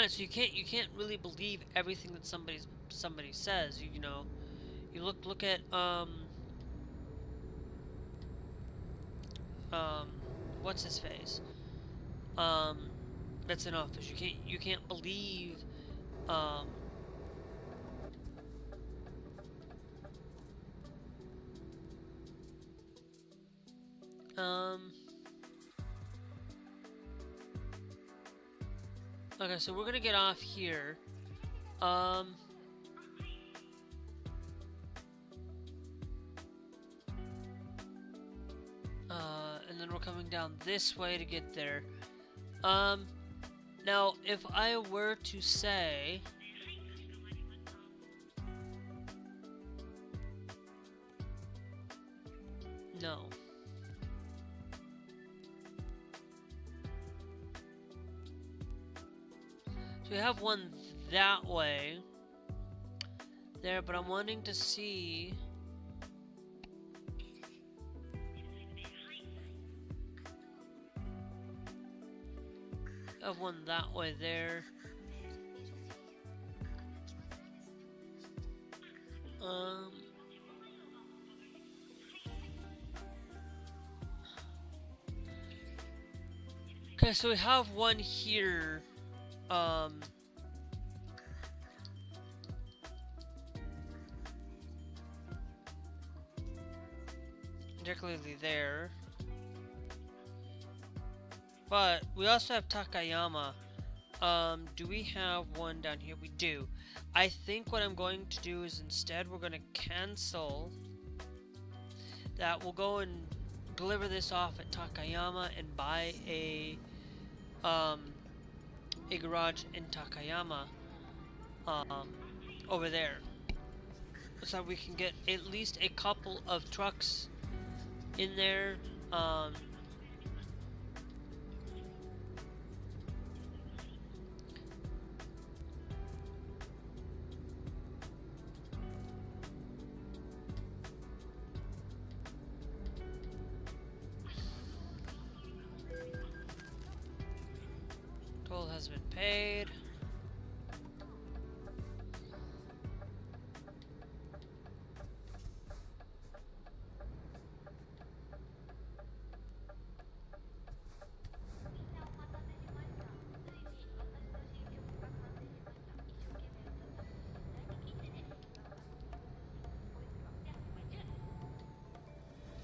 so you can't really believe everything that somebody says. You know, you look at what's his face, that's in office. You can't believe okay, so we're gonna get off here. And then we're coming down this way to get there. Now, if I were to say, no. So we have one that way there, but I'm wanting to see one that way there. Okay, so we have one here. Particularly there. But we also have Takayama. Do we have one down here? We do. I think what I'm going to do is instead we're going to cancel that. We'll go and deliver this off at Takayama and buy a garage in Takayama over there, so we can get at least a couple of trucks in there. Toll has been paid.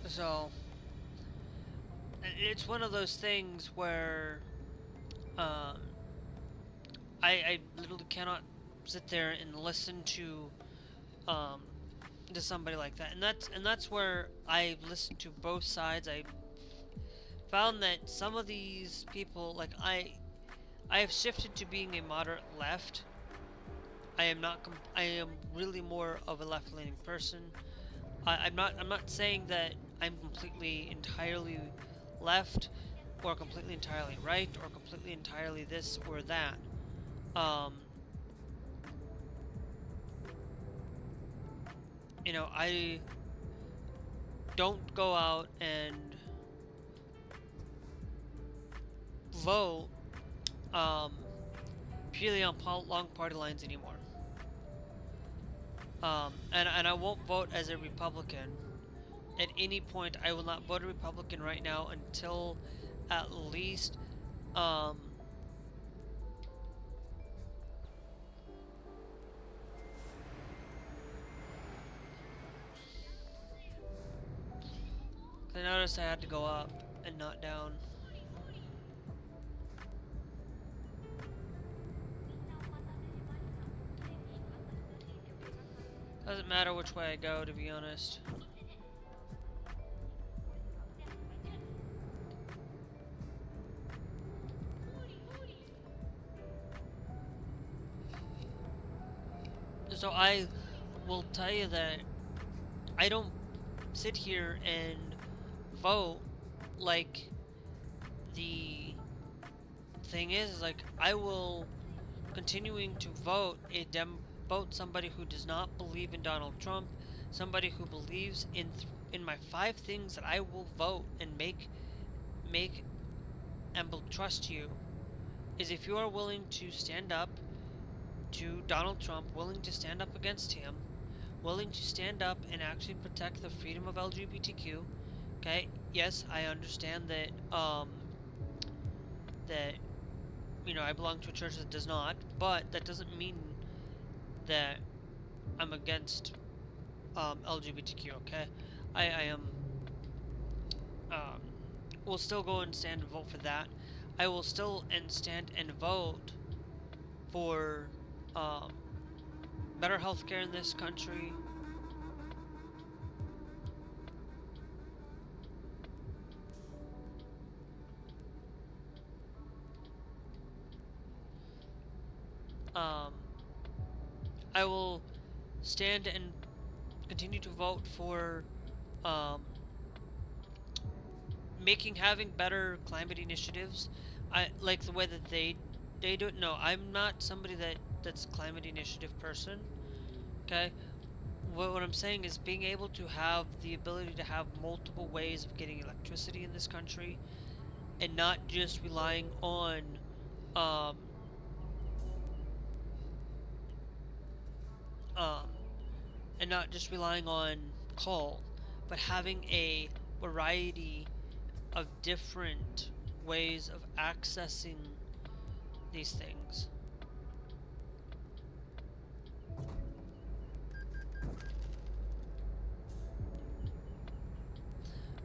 So it's one of those things where um, I literally cannot sit there and listen um, to somebody like that, and that's where I listen to both sides. I found that some of these people, like I have shifted to being a moderate left. I am not. I am really more of a left-leaning person. I'm not saying that I'm completely entirely left, or completely entirely right, or completely entirely this or that. Um, I don't go out and vote purely on long party lines anymore. And I won't vote as a Republican. At any point, I will not vote a Republican right now until at least um, I noticed I had to go up and not down. Doesn't matter which way I go, to be honest. So I will tell you that I don't sit here and vote. Like, the thing is like, I will continuing to vote somebody who does not believe in Donald Trump, somebody who believes in my 5 things that I will vote and make and will trust you, is if you are willing to stand up to Donald Trump, willing to stand up against him, willing to stand up and actually protect the freedom of LGBTQ. Okay, yes, I understand that that I belong to a church that does not, but that doesn't mean that I'm against LGBTQ. Okay, I am um, will still go and stand and vote for that. I will still stand and vote for um, better healthcare in this country. Um, I will stand and continue to vote for um, having better climate initiatives. I like the way that they do it. No, I'm not somebody that's a climate initiative person. Okay, what I'm saying is being able to have the ability to have multiple ways of getting electricity in this country, and not just relying on um, um, and not just relying on coal, but having a variety of different ways of accessing these things.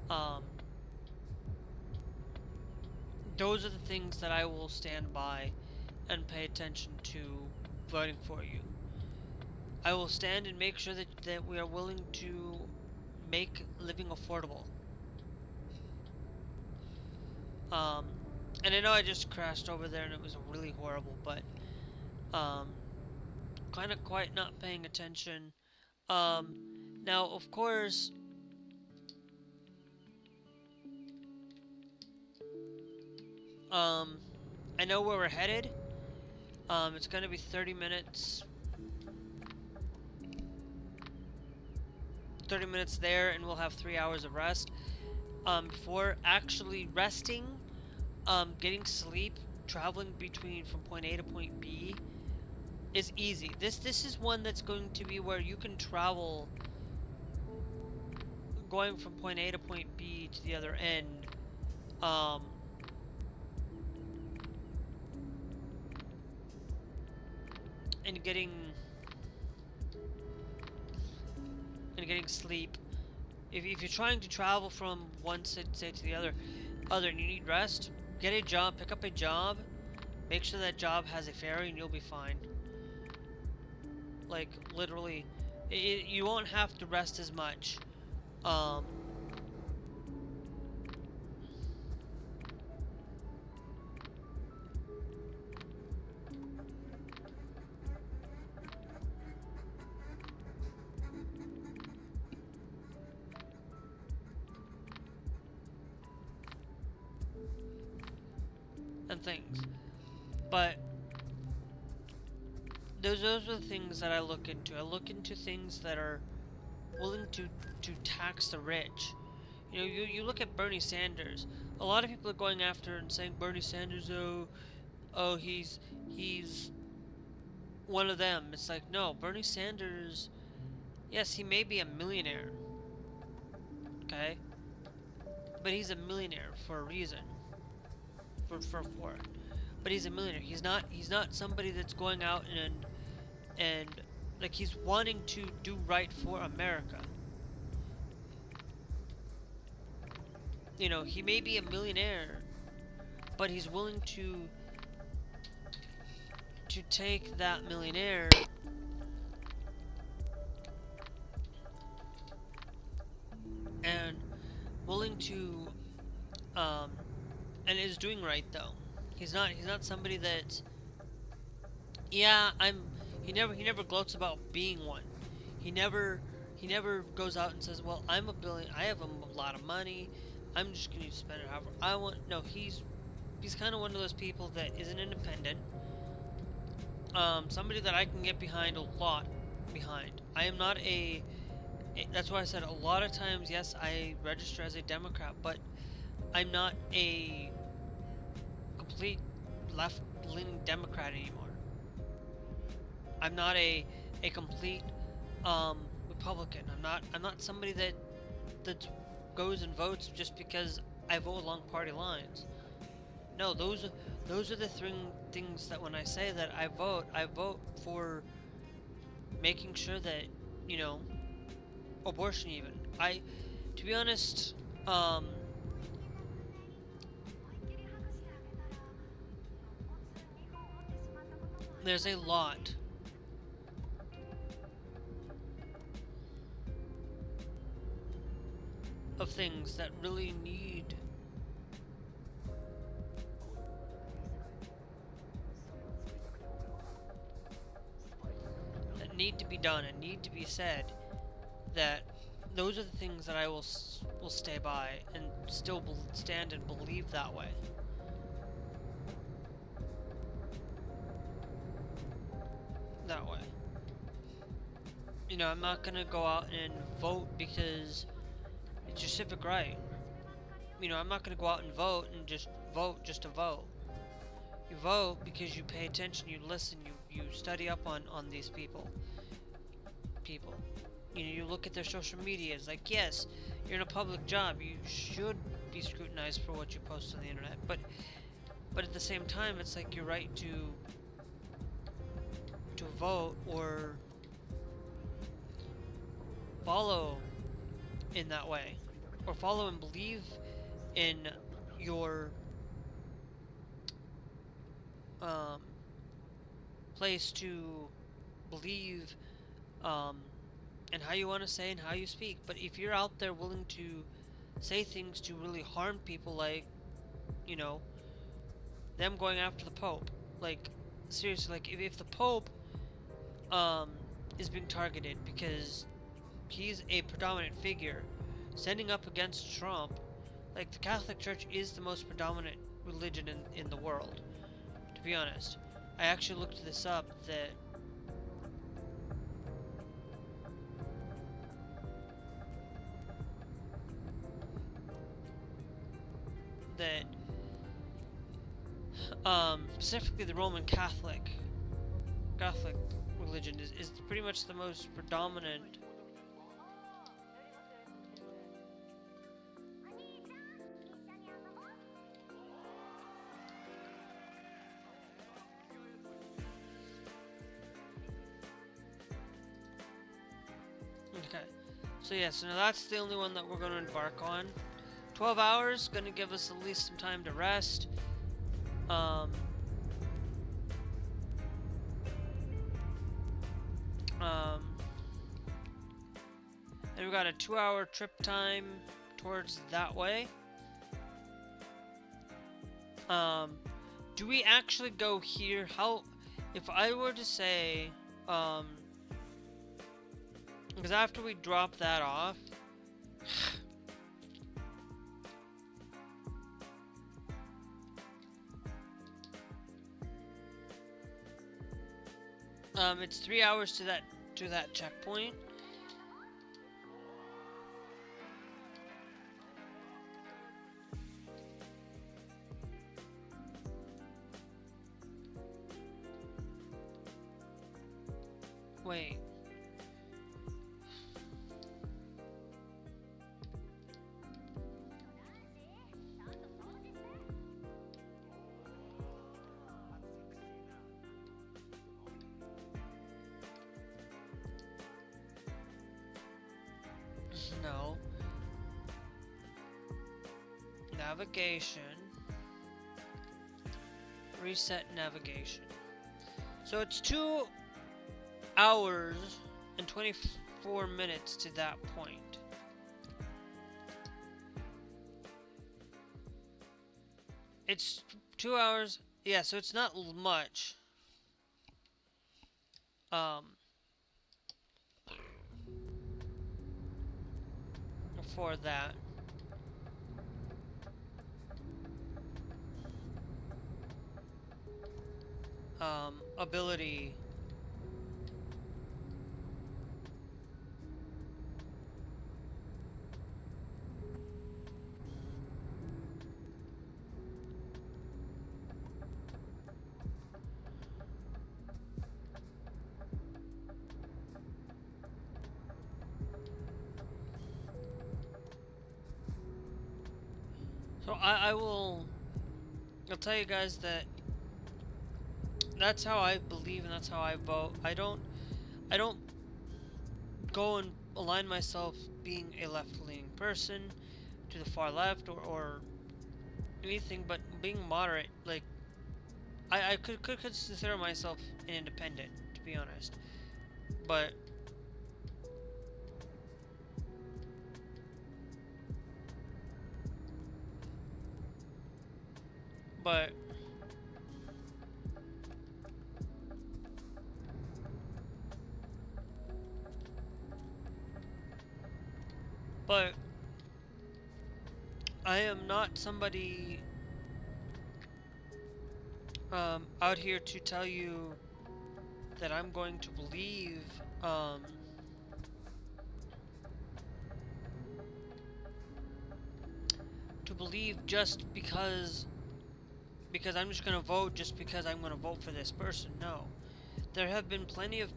Um, those are the things that I will stand by and pay attention to voting for you. I will stand and make sure that we are willing to make living affordable. Um, and I know I just crashed over there and it was really horrible, but um, kind of quite not paying attention. Um, Now, of course, um, I know where we're headed. It's gonna be 30 minutes. 30 minutes there, and we'll have 3 hours of rest. Before actually resting, getting sleep, traveling between from point A to point B is easy. This is one that's going to be where you can travel going from point A to point B to the other end. Um, and getting sleep. If you're trying to travel from one state to the other, and you need rest, get a job, pick up a job, make sure that job has a ferry, and you'll be fine. Like, literally, you won't have to rest as much. Um, and things. But those are the things that I look into. I look into things that are willing to tax the rich. You know, you look at Bernie Sanders. A lot of people are going after and saying Bernie Sanders, he's one of them. It's like, no, Bernie Sanders, yes, he may be a millionaire, okay, but he's a millionaire for a reason. For it. But he's a millionaire. He's not somebody that's going out and like he's wanting to do right for America. You know, he may be a millionaire, but he's willing to take that millionaire and willing to and is doing right though. He's not somebody that he never gloats about being one. He never goes out and says, "Well, I'm a billion. I have a lot of money. I'm just going to spend it however I want." No, he's kind of one of those people that is an independent. Somebody that I can get behind a lot behind. I am not that's why I said a lot of times, yes, I register as a Democrat, but I'm not a complete left-leaning Democrat anymore. I'm not a complete Republican. I'm not somebody that goes and votes just because I vote along party lines. No, those are the things that when I say that I vote for making sure that, you know, abortion even. To be honest, there's a lot of things that really need to be done and need to be said, that those are the things that I will stay by and still stand and believe that way. That way. You know, I'm not gonna go out and vote because it's your civic right. You know, I'm not gonna go out and vote and just to vote. You vote because you pay attention, you listen, you study up on these people. You know, you look at their social media, it's like, yes, you're in a public job, you should be scrutinized for what you post on the internet, but at the same time, it's like your right to vote or follow in that way, or follow and believe in your um, place to believe and how you want to say and how you speak. But if you're out there willing to say things to really harm people, like, you know, them going after the Pope, like, seriously, like, if the Pope is being targeted because he's a predominant figure standing up against Trump, like, the Catholic Church is the most predominant religion in the world, to be honest. I actually looked this up, that specifically the Roman Catholic religion is pretty much the most predominant. Okay, so yeah, so now that's the only one that we're going to embark on. 12 hours, going to give us at least some time to rest. And we got a 2-hour trip time towards that way. Do we actually go here? How, if I were to say, because after we drop that off, it's 3 hours to that checkpoint. Wait. No. Navigation. Reset navigation. So it's 2 hours and 24 minutes to that point. It's 2 hours. Yeah, so it's not much. For that. Ability. So I'll tell you guys that that's how I believe and that's how I vote. I don't go and align myself being a left-leaning person to the far left or anything, but being moderate. Like, I could consider myself an independent, to be honest, but but I am not somebody out here to tell you that I'm going to believe just because I'm just gonna vote just because I'm gonna vote for this person. No, there have been plenty of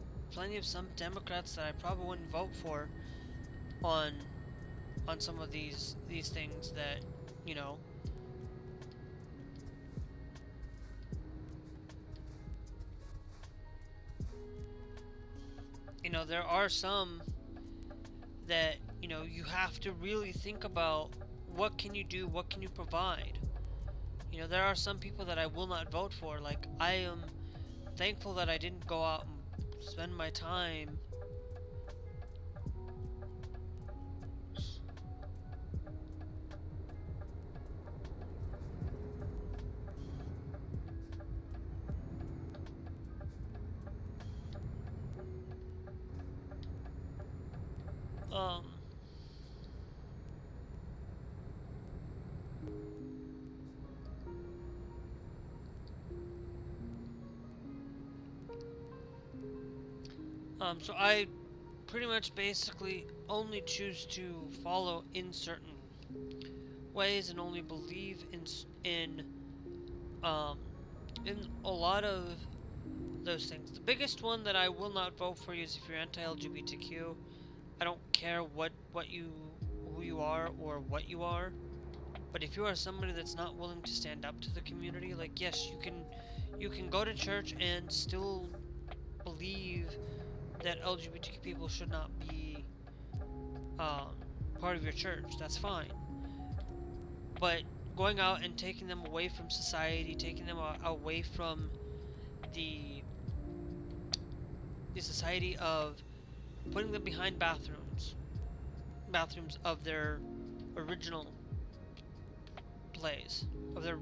some Democrats that I probably wouldn't vote for on some of these things that, you know, there are some that, you have to really think about what can you do, what can you provide, There are some people that I will not vote for. Like, I am thankful that I didn't go out and spend my time um so I pretty much basically only choose to follow in certain ways and only believe um in a lot of those things. The biggest one that I will not vote for you is if you're anti-LGBTQ. I don't care who you are or what you are, but if you are somebody that's not willing to stand up to the community, like, yes, you can go to church and still believe that LGBTQ people should not be um, part of your church. That's fine, but going out and taking them away from society, taking them away from the the society of putting them behind bathrooms of their original place, of their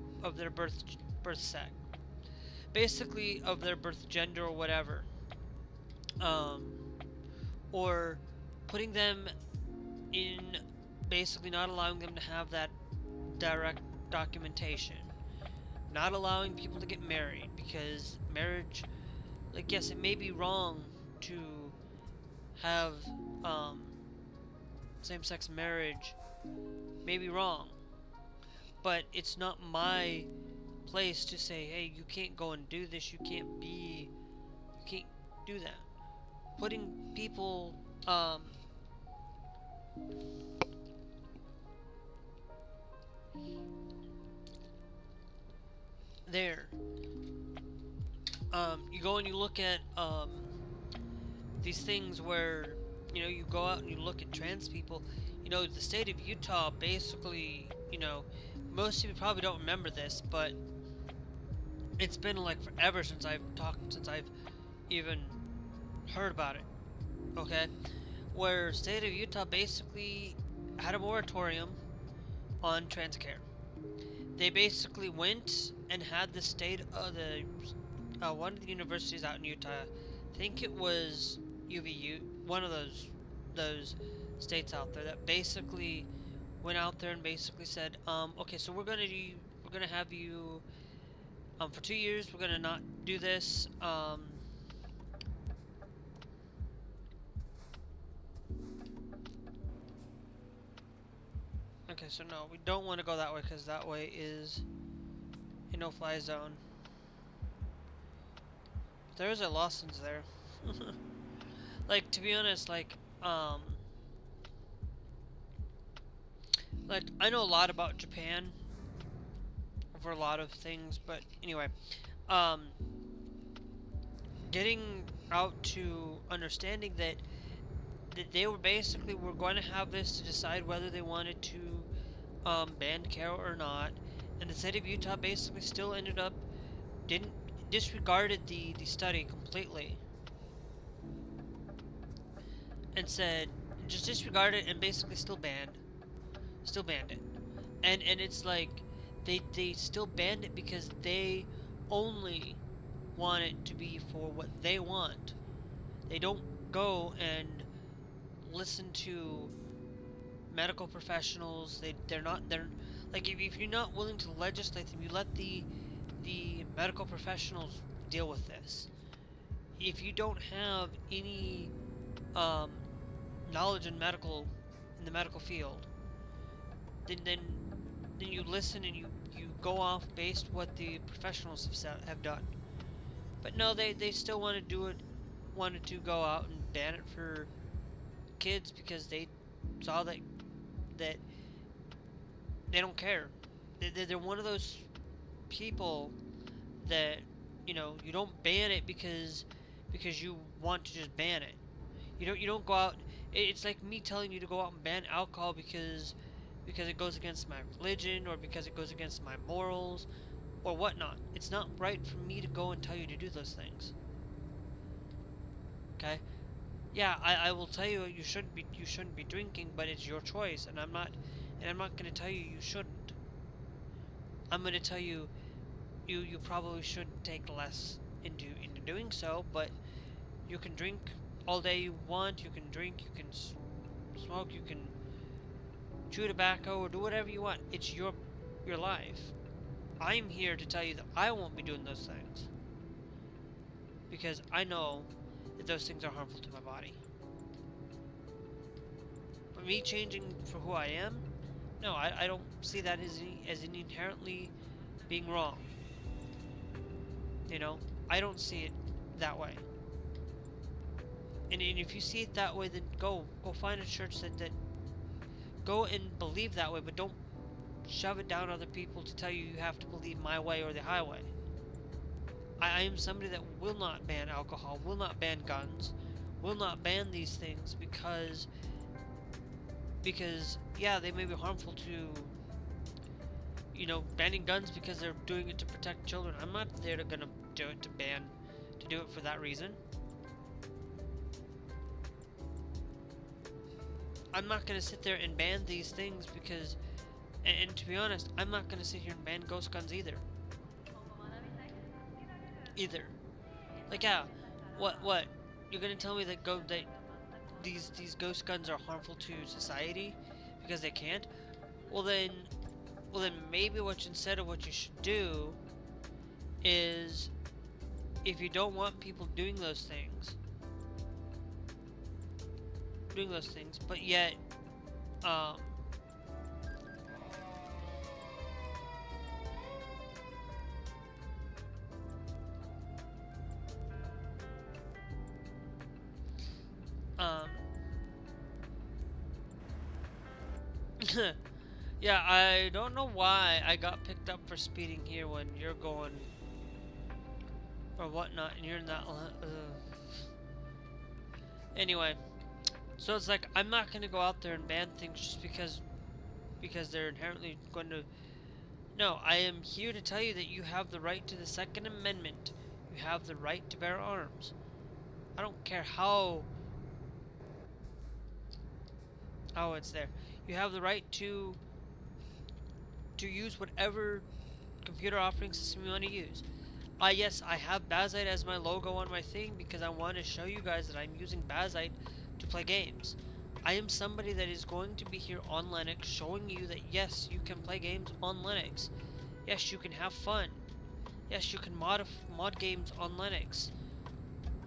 birth sex, basically of their birth gender or whatever, um, or putting them in, basically not allowing them to have that direct documentation, not allowing people to get married, because marriage, like, yes, it may be wrong to have um, same-sex marriage, may be wrong, but it's not my place to say, hey, you can't go and do this, you can't do that. Putting people there. You go and you look at these things where you go out and you look at trans people. The state of Utah basically, most people probably don't remember this, but it's been like forever since I've even heard about it. Okay, where state of Utah basically had a moratorium on trans care. They basically went and had the state of the one of the universities out in Utah. I think it was UVU, one of those states out there, that basically went out there and basically said, okay, so we're gonna have you for 2 years. We're gonna not do this. Okay, so no, we don't want to go that way because that way is a no-fly zone. But there is a Lawson's there. Like, to be honest, like I know a lot about Japan for a lot of things, but anyway, getting out to understanding that they were going to have this to decide whether they wanted to ban Carol or not, and the state of Utah basically still ended up didn't disregarded the study completely and said just disregard it and basically still banned it, and it's like they still banned it because they only want it to be for what they want. They don't go and listen to medical professionals. They're like, if you're not willing to legislate them, you let the medical professionals deal with this. If you don't have any knowledge in the medical field, then you listen and you go off based what the professionals have done. But no, they still wanted to go out and ban it for kids because they saw that they don't care. They're one of those people that you don't ban it because you want to just ban it. You don't go out. It's like me telling you to go out and ban alcohol because because it goes against my religion or because it goes against my morals or whatnot. It's not right for me to go and tell you to do those things. Okay? Yeah, I will tell you you shouldn't be drinking, but it's your choice, and I'm not going to tell you you shouldn't. I'm going to tell you you probably should take less into doing so, but you can drink all day you want. You can drink, you can smoke, you can chew tobacco, or do whatever you want. It's your life. I'm here to tell you that I won't be doing those things because I know that those things are harmful to my body. But me changing for who I am, no, I don't see that as inherently being wrong. You know, I don't see it that way. And if you see it that way, then go find a church that go and believe that way, but don't shove it down other people to tell you you have to believe my way or the highway. I am somebody that will not ban alcohol, will not ban guns, will not ban these things because yeah, they may be harmful to, you know, banning guns because they're doing it to protect children. I'm not there to gonna do it to do it for that reason. I'm not gonna sit there and ban these things because, and to be honest, I'm not gonna sit here and ban ghost guns either. Like, yeah, what? You're gonna tell me that these ghost guns are harmful to society because they can't? Well then maybe instead of what you should do is, if you don't want people doing those things, but yet, um, yeah, I don't know why I got picked up for speeding here when you're going or whatnot, and you're in that. Anyway, so it's like I'm not gonna go out there and ban things just because they're inherently going to. No, I am here to tell you that you have the right to the Second Amendment. You have the right to bear arms. I don't care how. Oh, it's there. You have the right to use whatever computer operating system you want to use. Yes, I have Bazite as my logo on my thing because I want to show you guys that I'm using Bazite to play games. I am somebody that is going to be here on Linux showing you that yes, you can play games on Linux. Yes, you can have fun. Yes, you can mod games on Linux.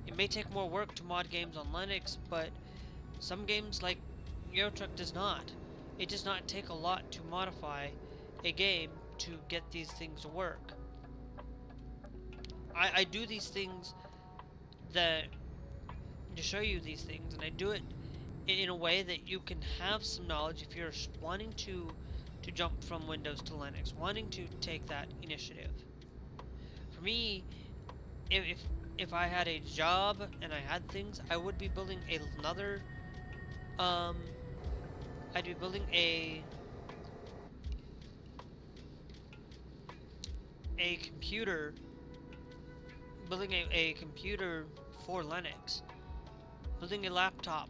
It may take more work to mod games on Linux, but some games like Euro Truck does not. It does not take a lot to modify a game to get these things to work. I do these things to show you these things, and I do it in a way that you can have some knowledge if you're wanting to jump from Windows to Linux, wanting to take that initiative. For me, if I had a job and I had things, I would be building another I'd be building a computer, a computer for Linux, building a laptop,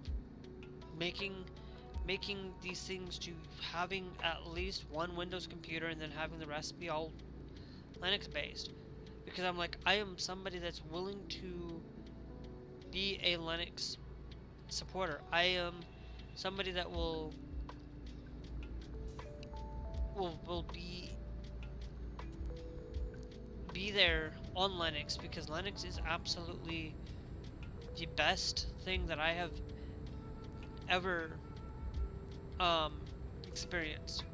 making these things to having at least one Windows computer and then having the rest be all Linux based, because I'm like, I am somebody that's willing to be a Linux supporter. I am somebody that will be there on Linux, because Linux is absolutely the best thing that I have ever experienced.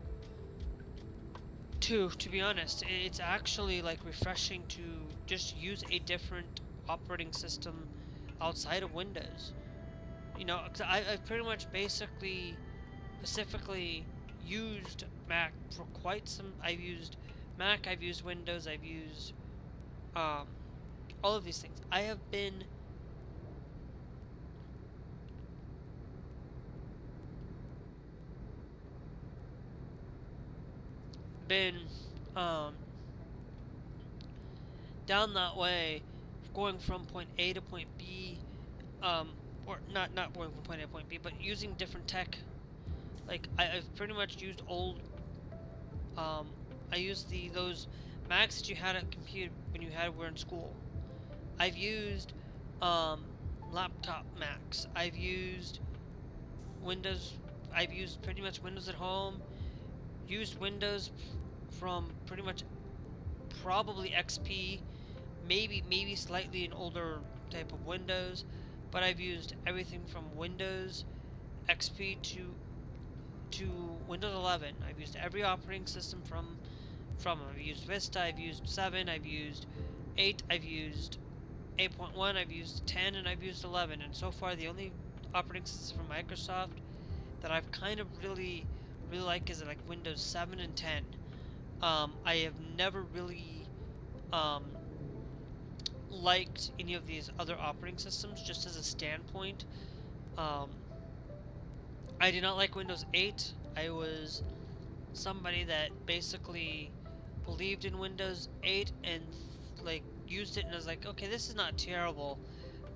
To be honest, it's actually like refreshing to just use a different operating system outside of Windows. You know, cause I've pretty much specifically used Mac for quite some. I've used Mac, I've used Windows, I've used all of these things. I have been been um, down that way, going from point A to point B, or not going from point A to point B, but using different tech. Like I've pretty much used old. Um, I used those Macs that you had at compute when you were in school. I've used um, laptop Macs. I've used Windows. I've used pretty much Windows at home. Used Windows from pretty much probably XP, maybe slightly an older type of Windows, but I've used everything from Windows XP to Windows 11. I've used every operating system from I've used Vista, I've used 7, I've used 8, I've used 8.1, I've used 10, and I've used 11. And so far, the only operating system from Microsoft that I've kind of really like is like Windows 7 and 10. I have never really um, liked any of these other operating systems just as a standpoint. Um, I did not like Windows 8. I was somebody that basically believed in Windows 8 and like used it and was like, okay, this is not terrible,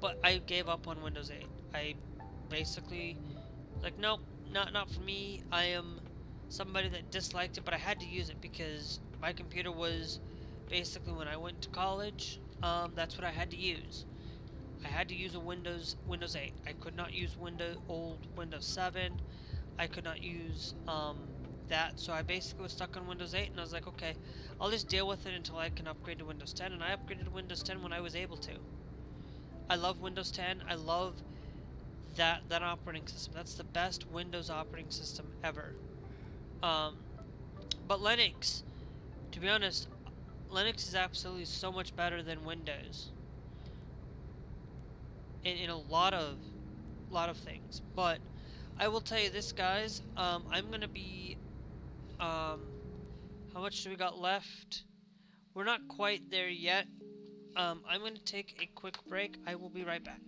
but I gave up on Windows 8. I basically like, nope, not for me. I am somebody that disliked it, but I had to use it because my computer was basically when I went to college. That's what I had to use. I had to use a Windows 8. I could not use old Windows 7. I could not use that, so I basically was stuck on Windows 8, and I was like, okay, I'll just deal with it until I can upgrade to Windows 10, and I upgraded to Windows 10 when I was able to. I love Windows 10. I love that operating system. That's the best Windows operating system ever. Um, but Linux, to be honest, Linux is absolutely so much better than Windows in a lot of things. But I will tell you this, guys. I'm gonna be how much do we got left? We're not quite there yet. I'm gonna take a quick break. I will be right back.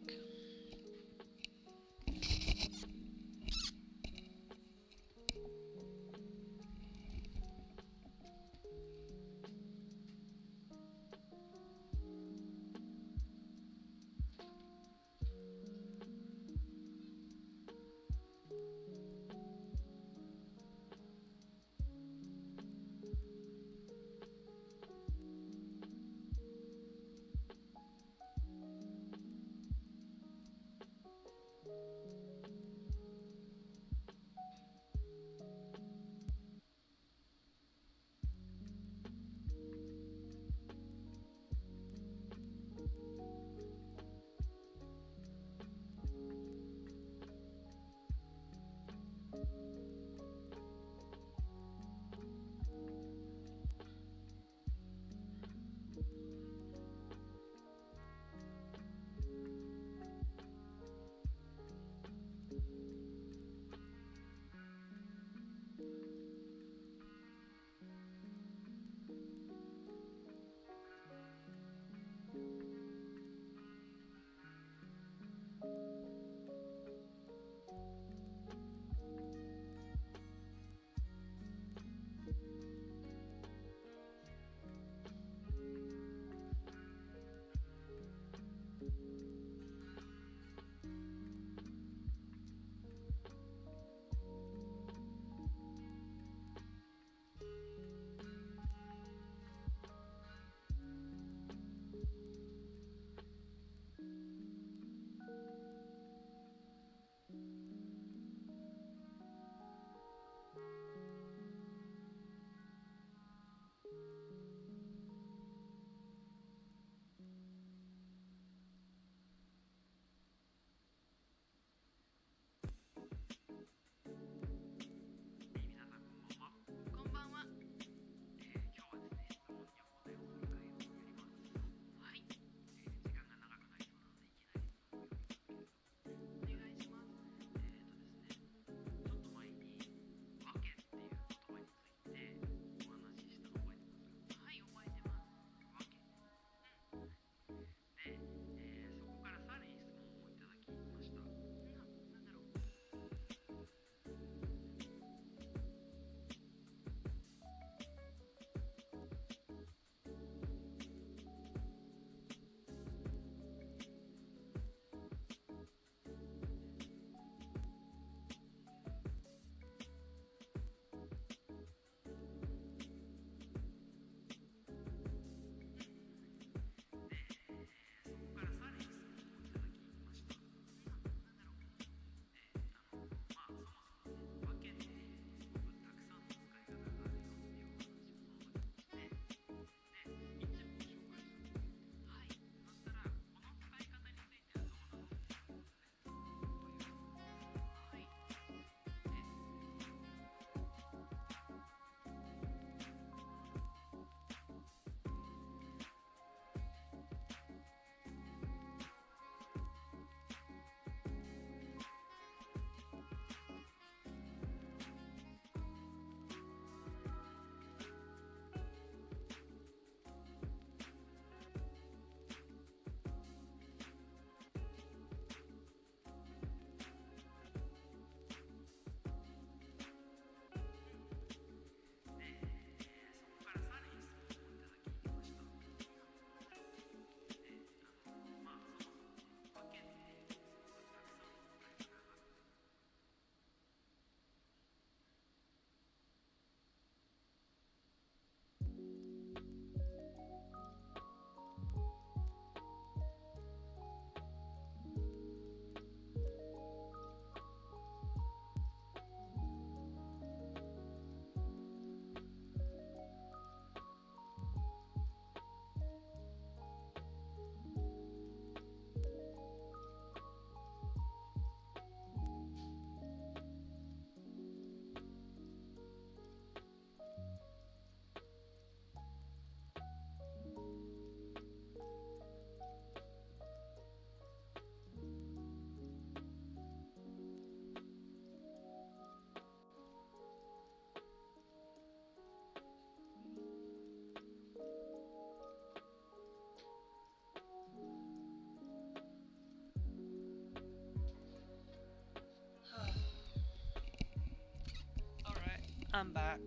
I'm back.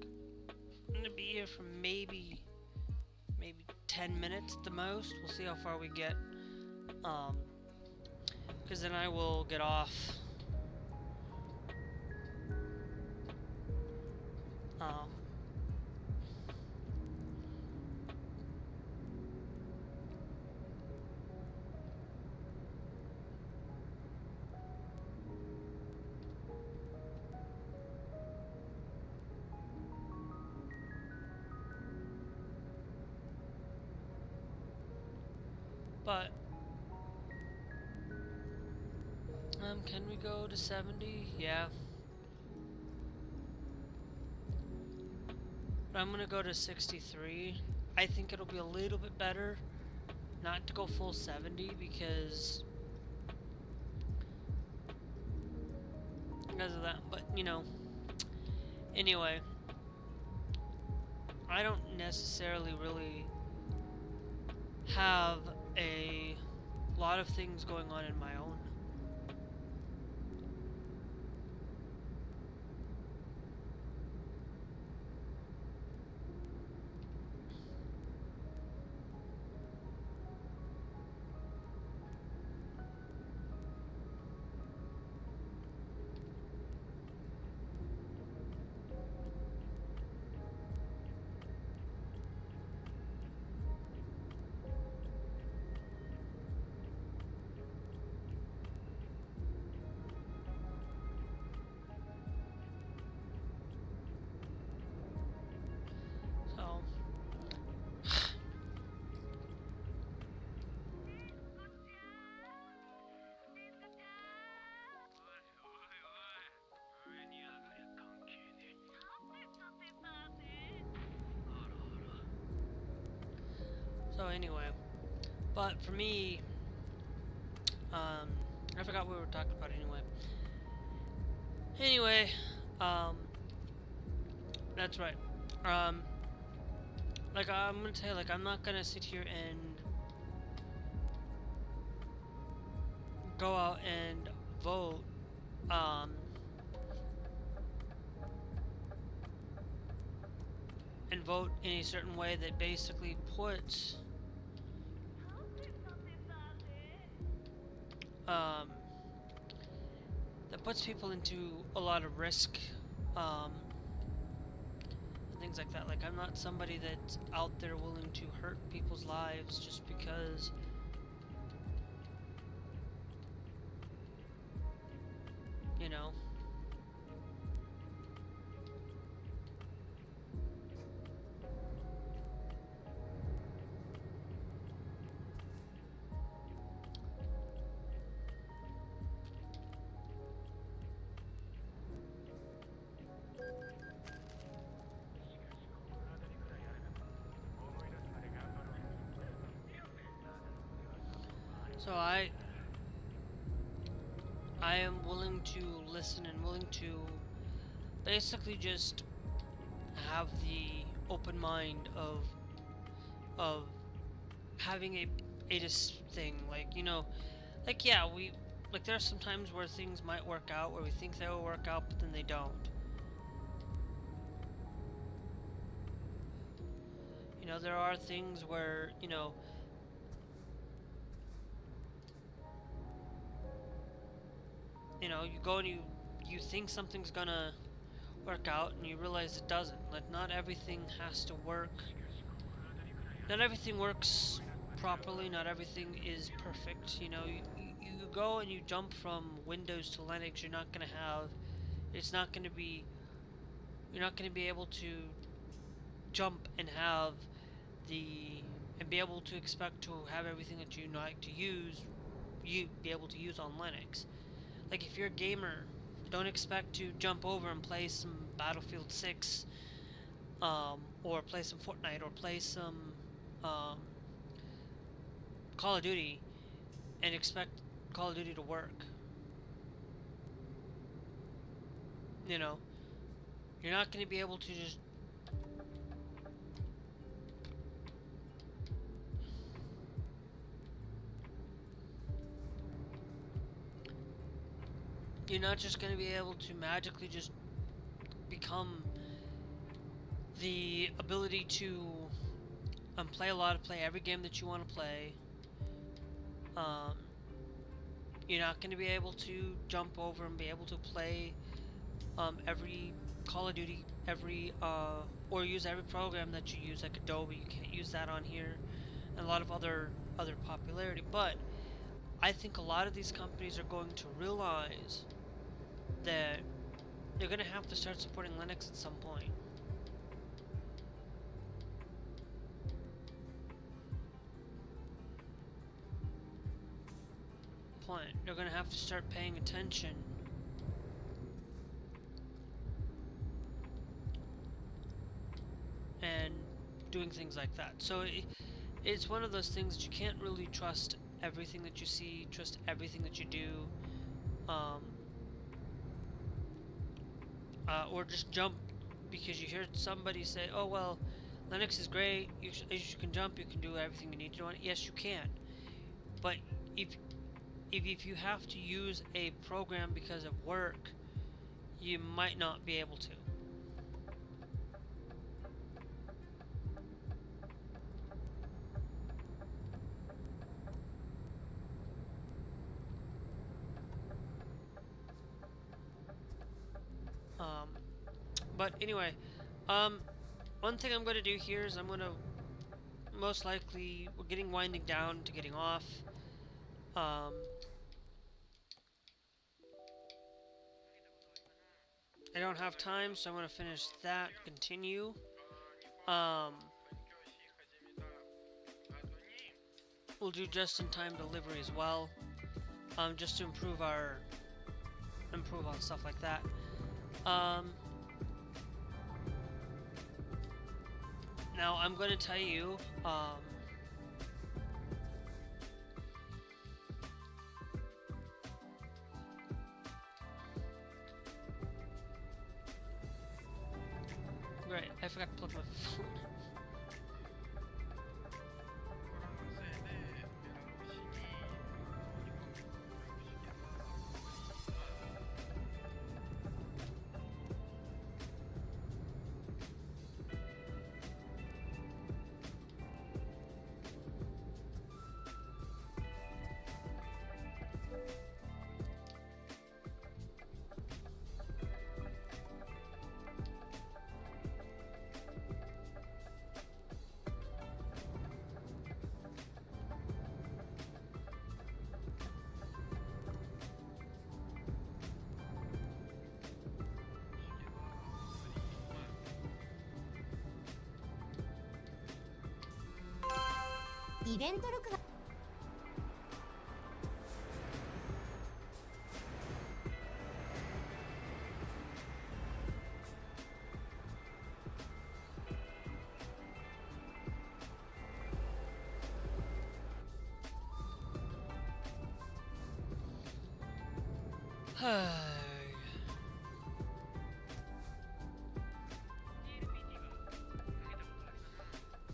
I'm gonna be here for maybe 10 minutes at the most. We'll see how far we get. Because then I will get off. Um, but can we go to 70? Yeah. But I'm gonna go to 63. I think it'll be a little bit better not to go full 70 because of that. But you know, anyway, I don't necessarily really have a lot of things going on in my own. So anyway, but for me, I forgot what we were talking about anyway. Anyway, that's right. Like I'm gonna tell you, like I'm not gonna sit here and go out and vote, and vote in a certain way that basically puts, people into a lot of risk, things like that. Like I'm not somebody that's out there willing to hurt people's lives just because you know. So I am willing to listen and willing to basically just have the open mind of having a thing, like, you know, like, yeah, we, like, there's some times where things might work out, where we think they will work out, but then they don't. You know, there are things where, you know, you go and you think something's gonna work out, and you realize it doesn't. Like, not everything has to work. Not everything works properly. Not everything is perfect. You know, you go and you jump from Windows to Linux. You're not gonna have. It's not gonna be. You're not gonna be able to jump and have and be able to expect to have everything that you like to use. You be able to use on Linux. Like, if you're a gamer, don't expect to jump over and play some Battlefield 6, or play some Fortnite, or play some Call of Duty, and expect Call of Duty to work. You know, you're not going to be able to just. You're not just going to be able to magically just become the ability to play every game that you want to play. Um, you're not going to be able to jump over and be able to play every Call of Duty, or use every program that you use, like Adobe. You can't use that on here, and a lot of other popularity. But I think a lot of these companies are going to realize that they're going to have to start supporting Linux at some point. They're going to have to start paying attention and doing things like that. So it's one of those things that you can't really trust everything that you see, trust everything that you do, or just jump because you hear somebody say, "Oh well, Linux is great. You can jump. You can do everything you need to do on it." Yes, you can. But if you have to use a program because of work, you might not be able to. But anyway, one thing I'm going to do here is I'm going to most likely, we're winding down to getting off. I don't have time, so I'm going to finish that, continue. We'll do just-in-time delivery as well, just to improve on stuff like that. Now I'm going to tell you, great, I forgot to plug my phone.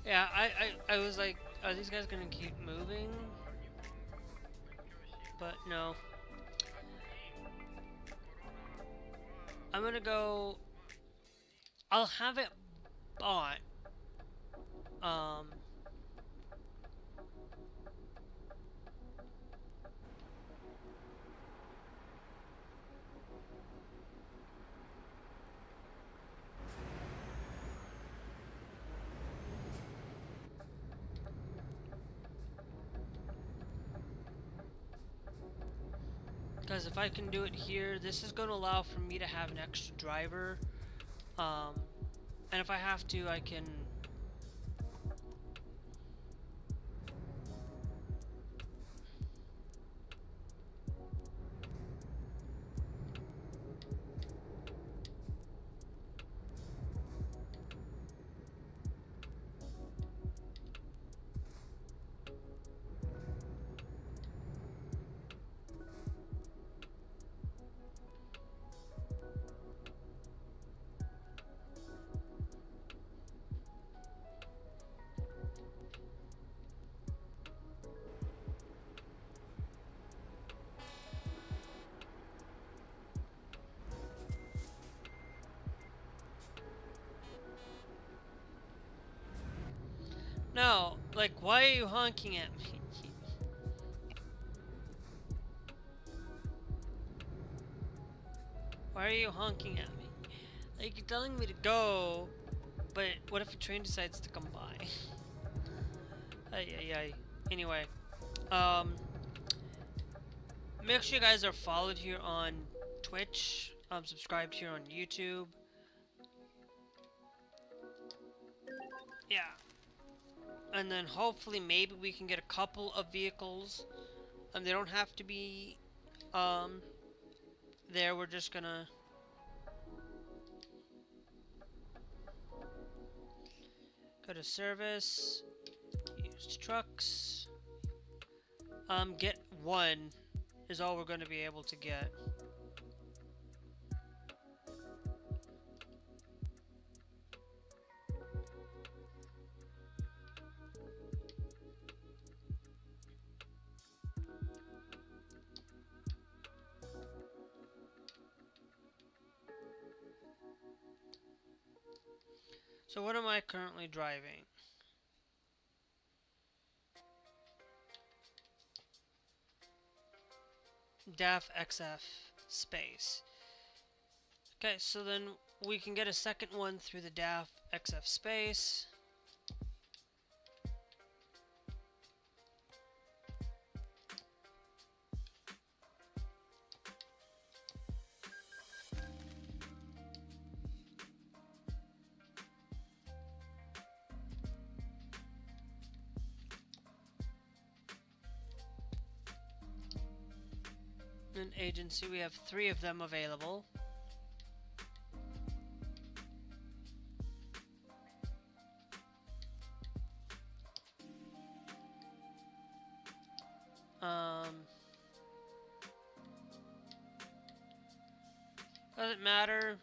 Yeah, I was like, are these guys gonna keep moving? But no. I'm gonna go... I'll have it bought. Because if I can do it here, this is going to allow for me to have an extra driver. And if I have to, I can... No, like, why are you honking at me? Why are you honking at me? Like, you're telling me to go, but what if a train decides to come by? Ay, ay, ay. Anyway, um, make sure you guys are followed here on Twitch, subscribed here on YouTube. Yeah. And then hopefully maybe we can get a couple of vehicles. They don't have to be, there. We're just gonna go to service, used trucks. Get one is all we're gonna be able to get. So what am I currently driving? DAF XF space. Okay, so then we can get a second one through the DAF XF space. An agency, we have 3 of them available. Doesn't matter.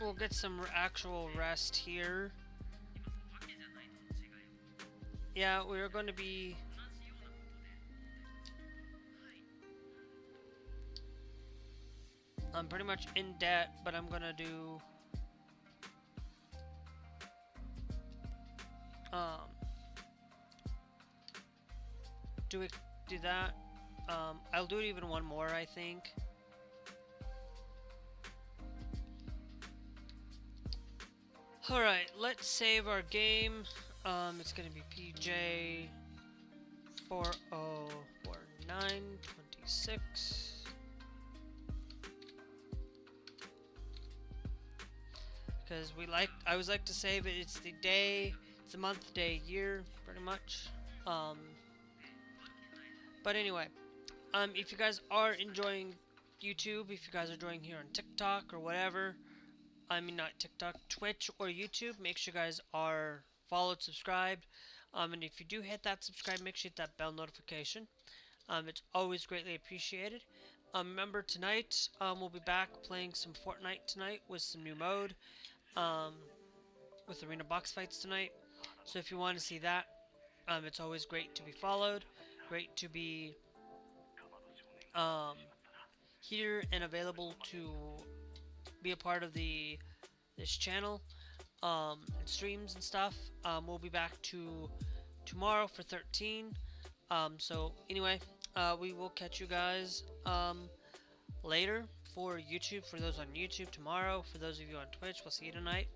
We'll get some actual rest here. Yeah, we're going to be... I'm pretty much in debt, but I'm gonna do... do that. I'll do it even one more, I think. Alright, let's save our game. It's gonna be PJ 404926. Because I always like to save it. It's the day, it's the month, day, year, pretty much. But anyway, if you guys are enjoying YouTube, if you guys are enjoying here on TikTok or whatever, I mean not TikTok, Twitch or YouTube, make sure you guys are followed, subscribed, and if you do hit that subscribe, make sure you hit that bell notification. It's always greatly appreciated. Remember tonight, we'll be back playing some Fortnite tonight with some new mode, with arena box fights tonight. So if you want to see that, it's always great to be followed, great to be here and available to be a part of this channel, and streams and stuff. We'll be back tomorrow for 13. So anyway, we will catch you guys later for YouTube. For those on YouTube, tomorrow. For those of you on Twitch, we'll see you tonight.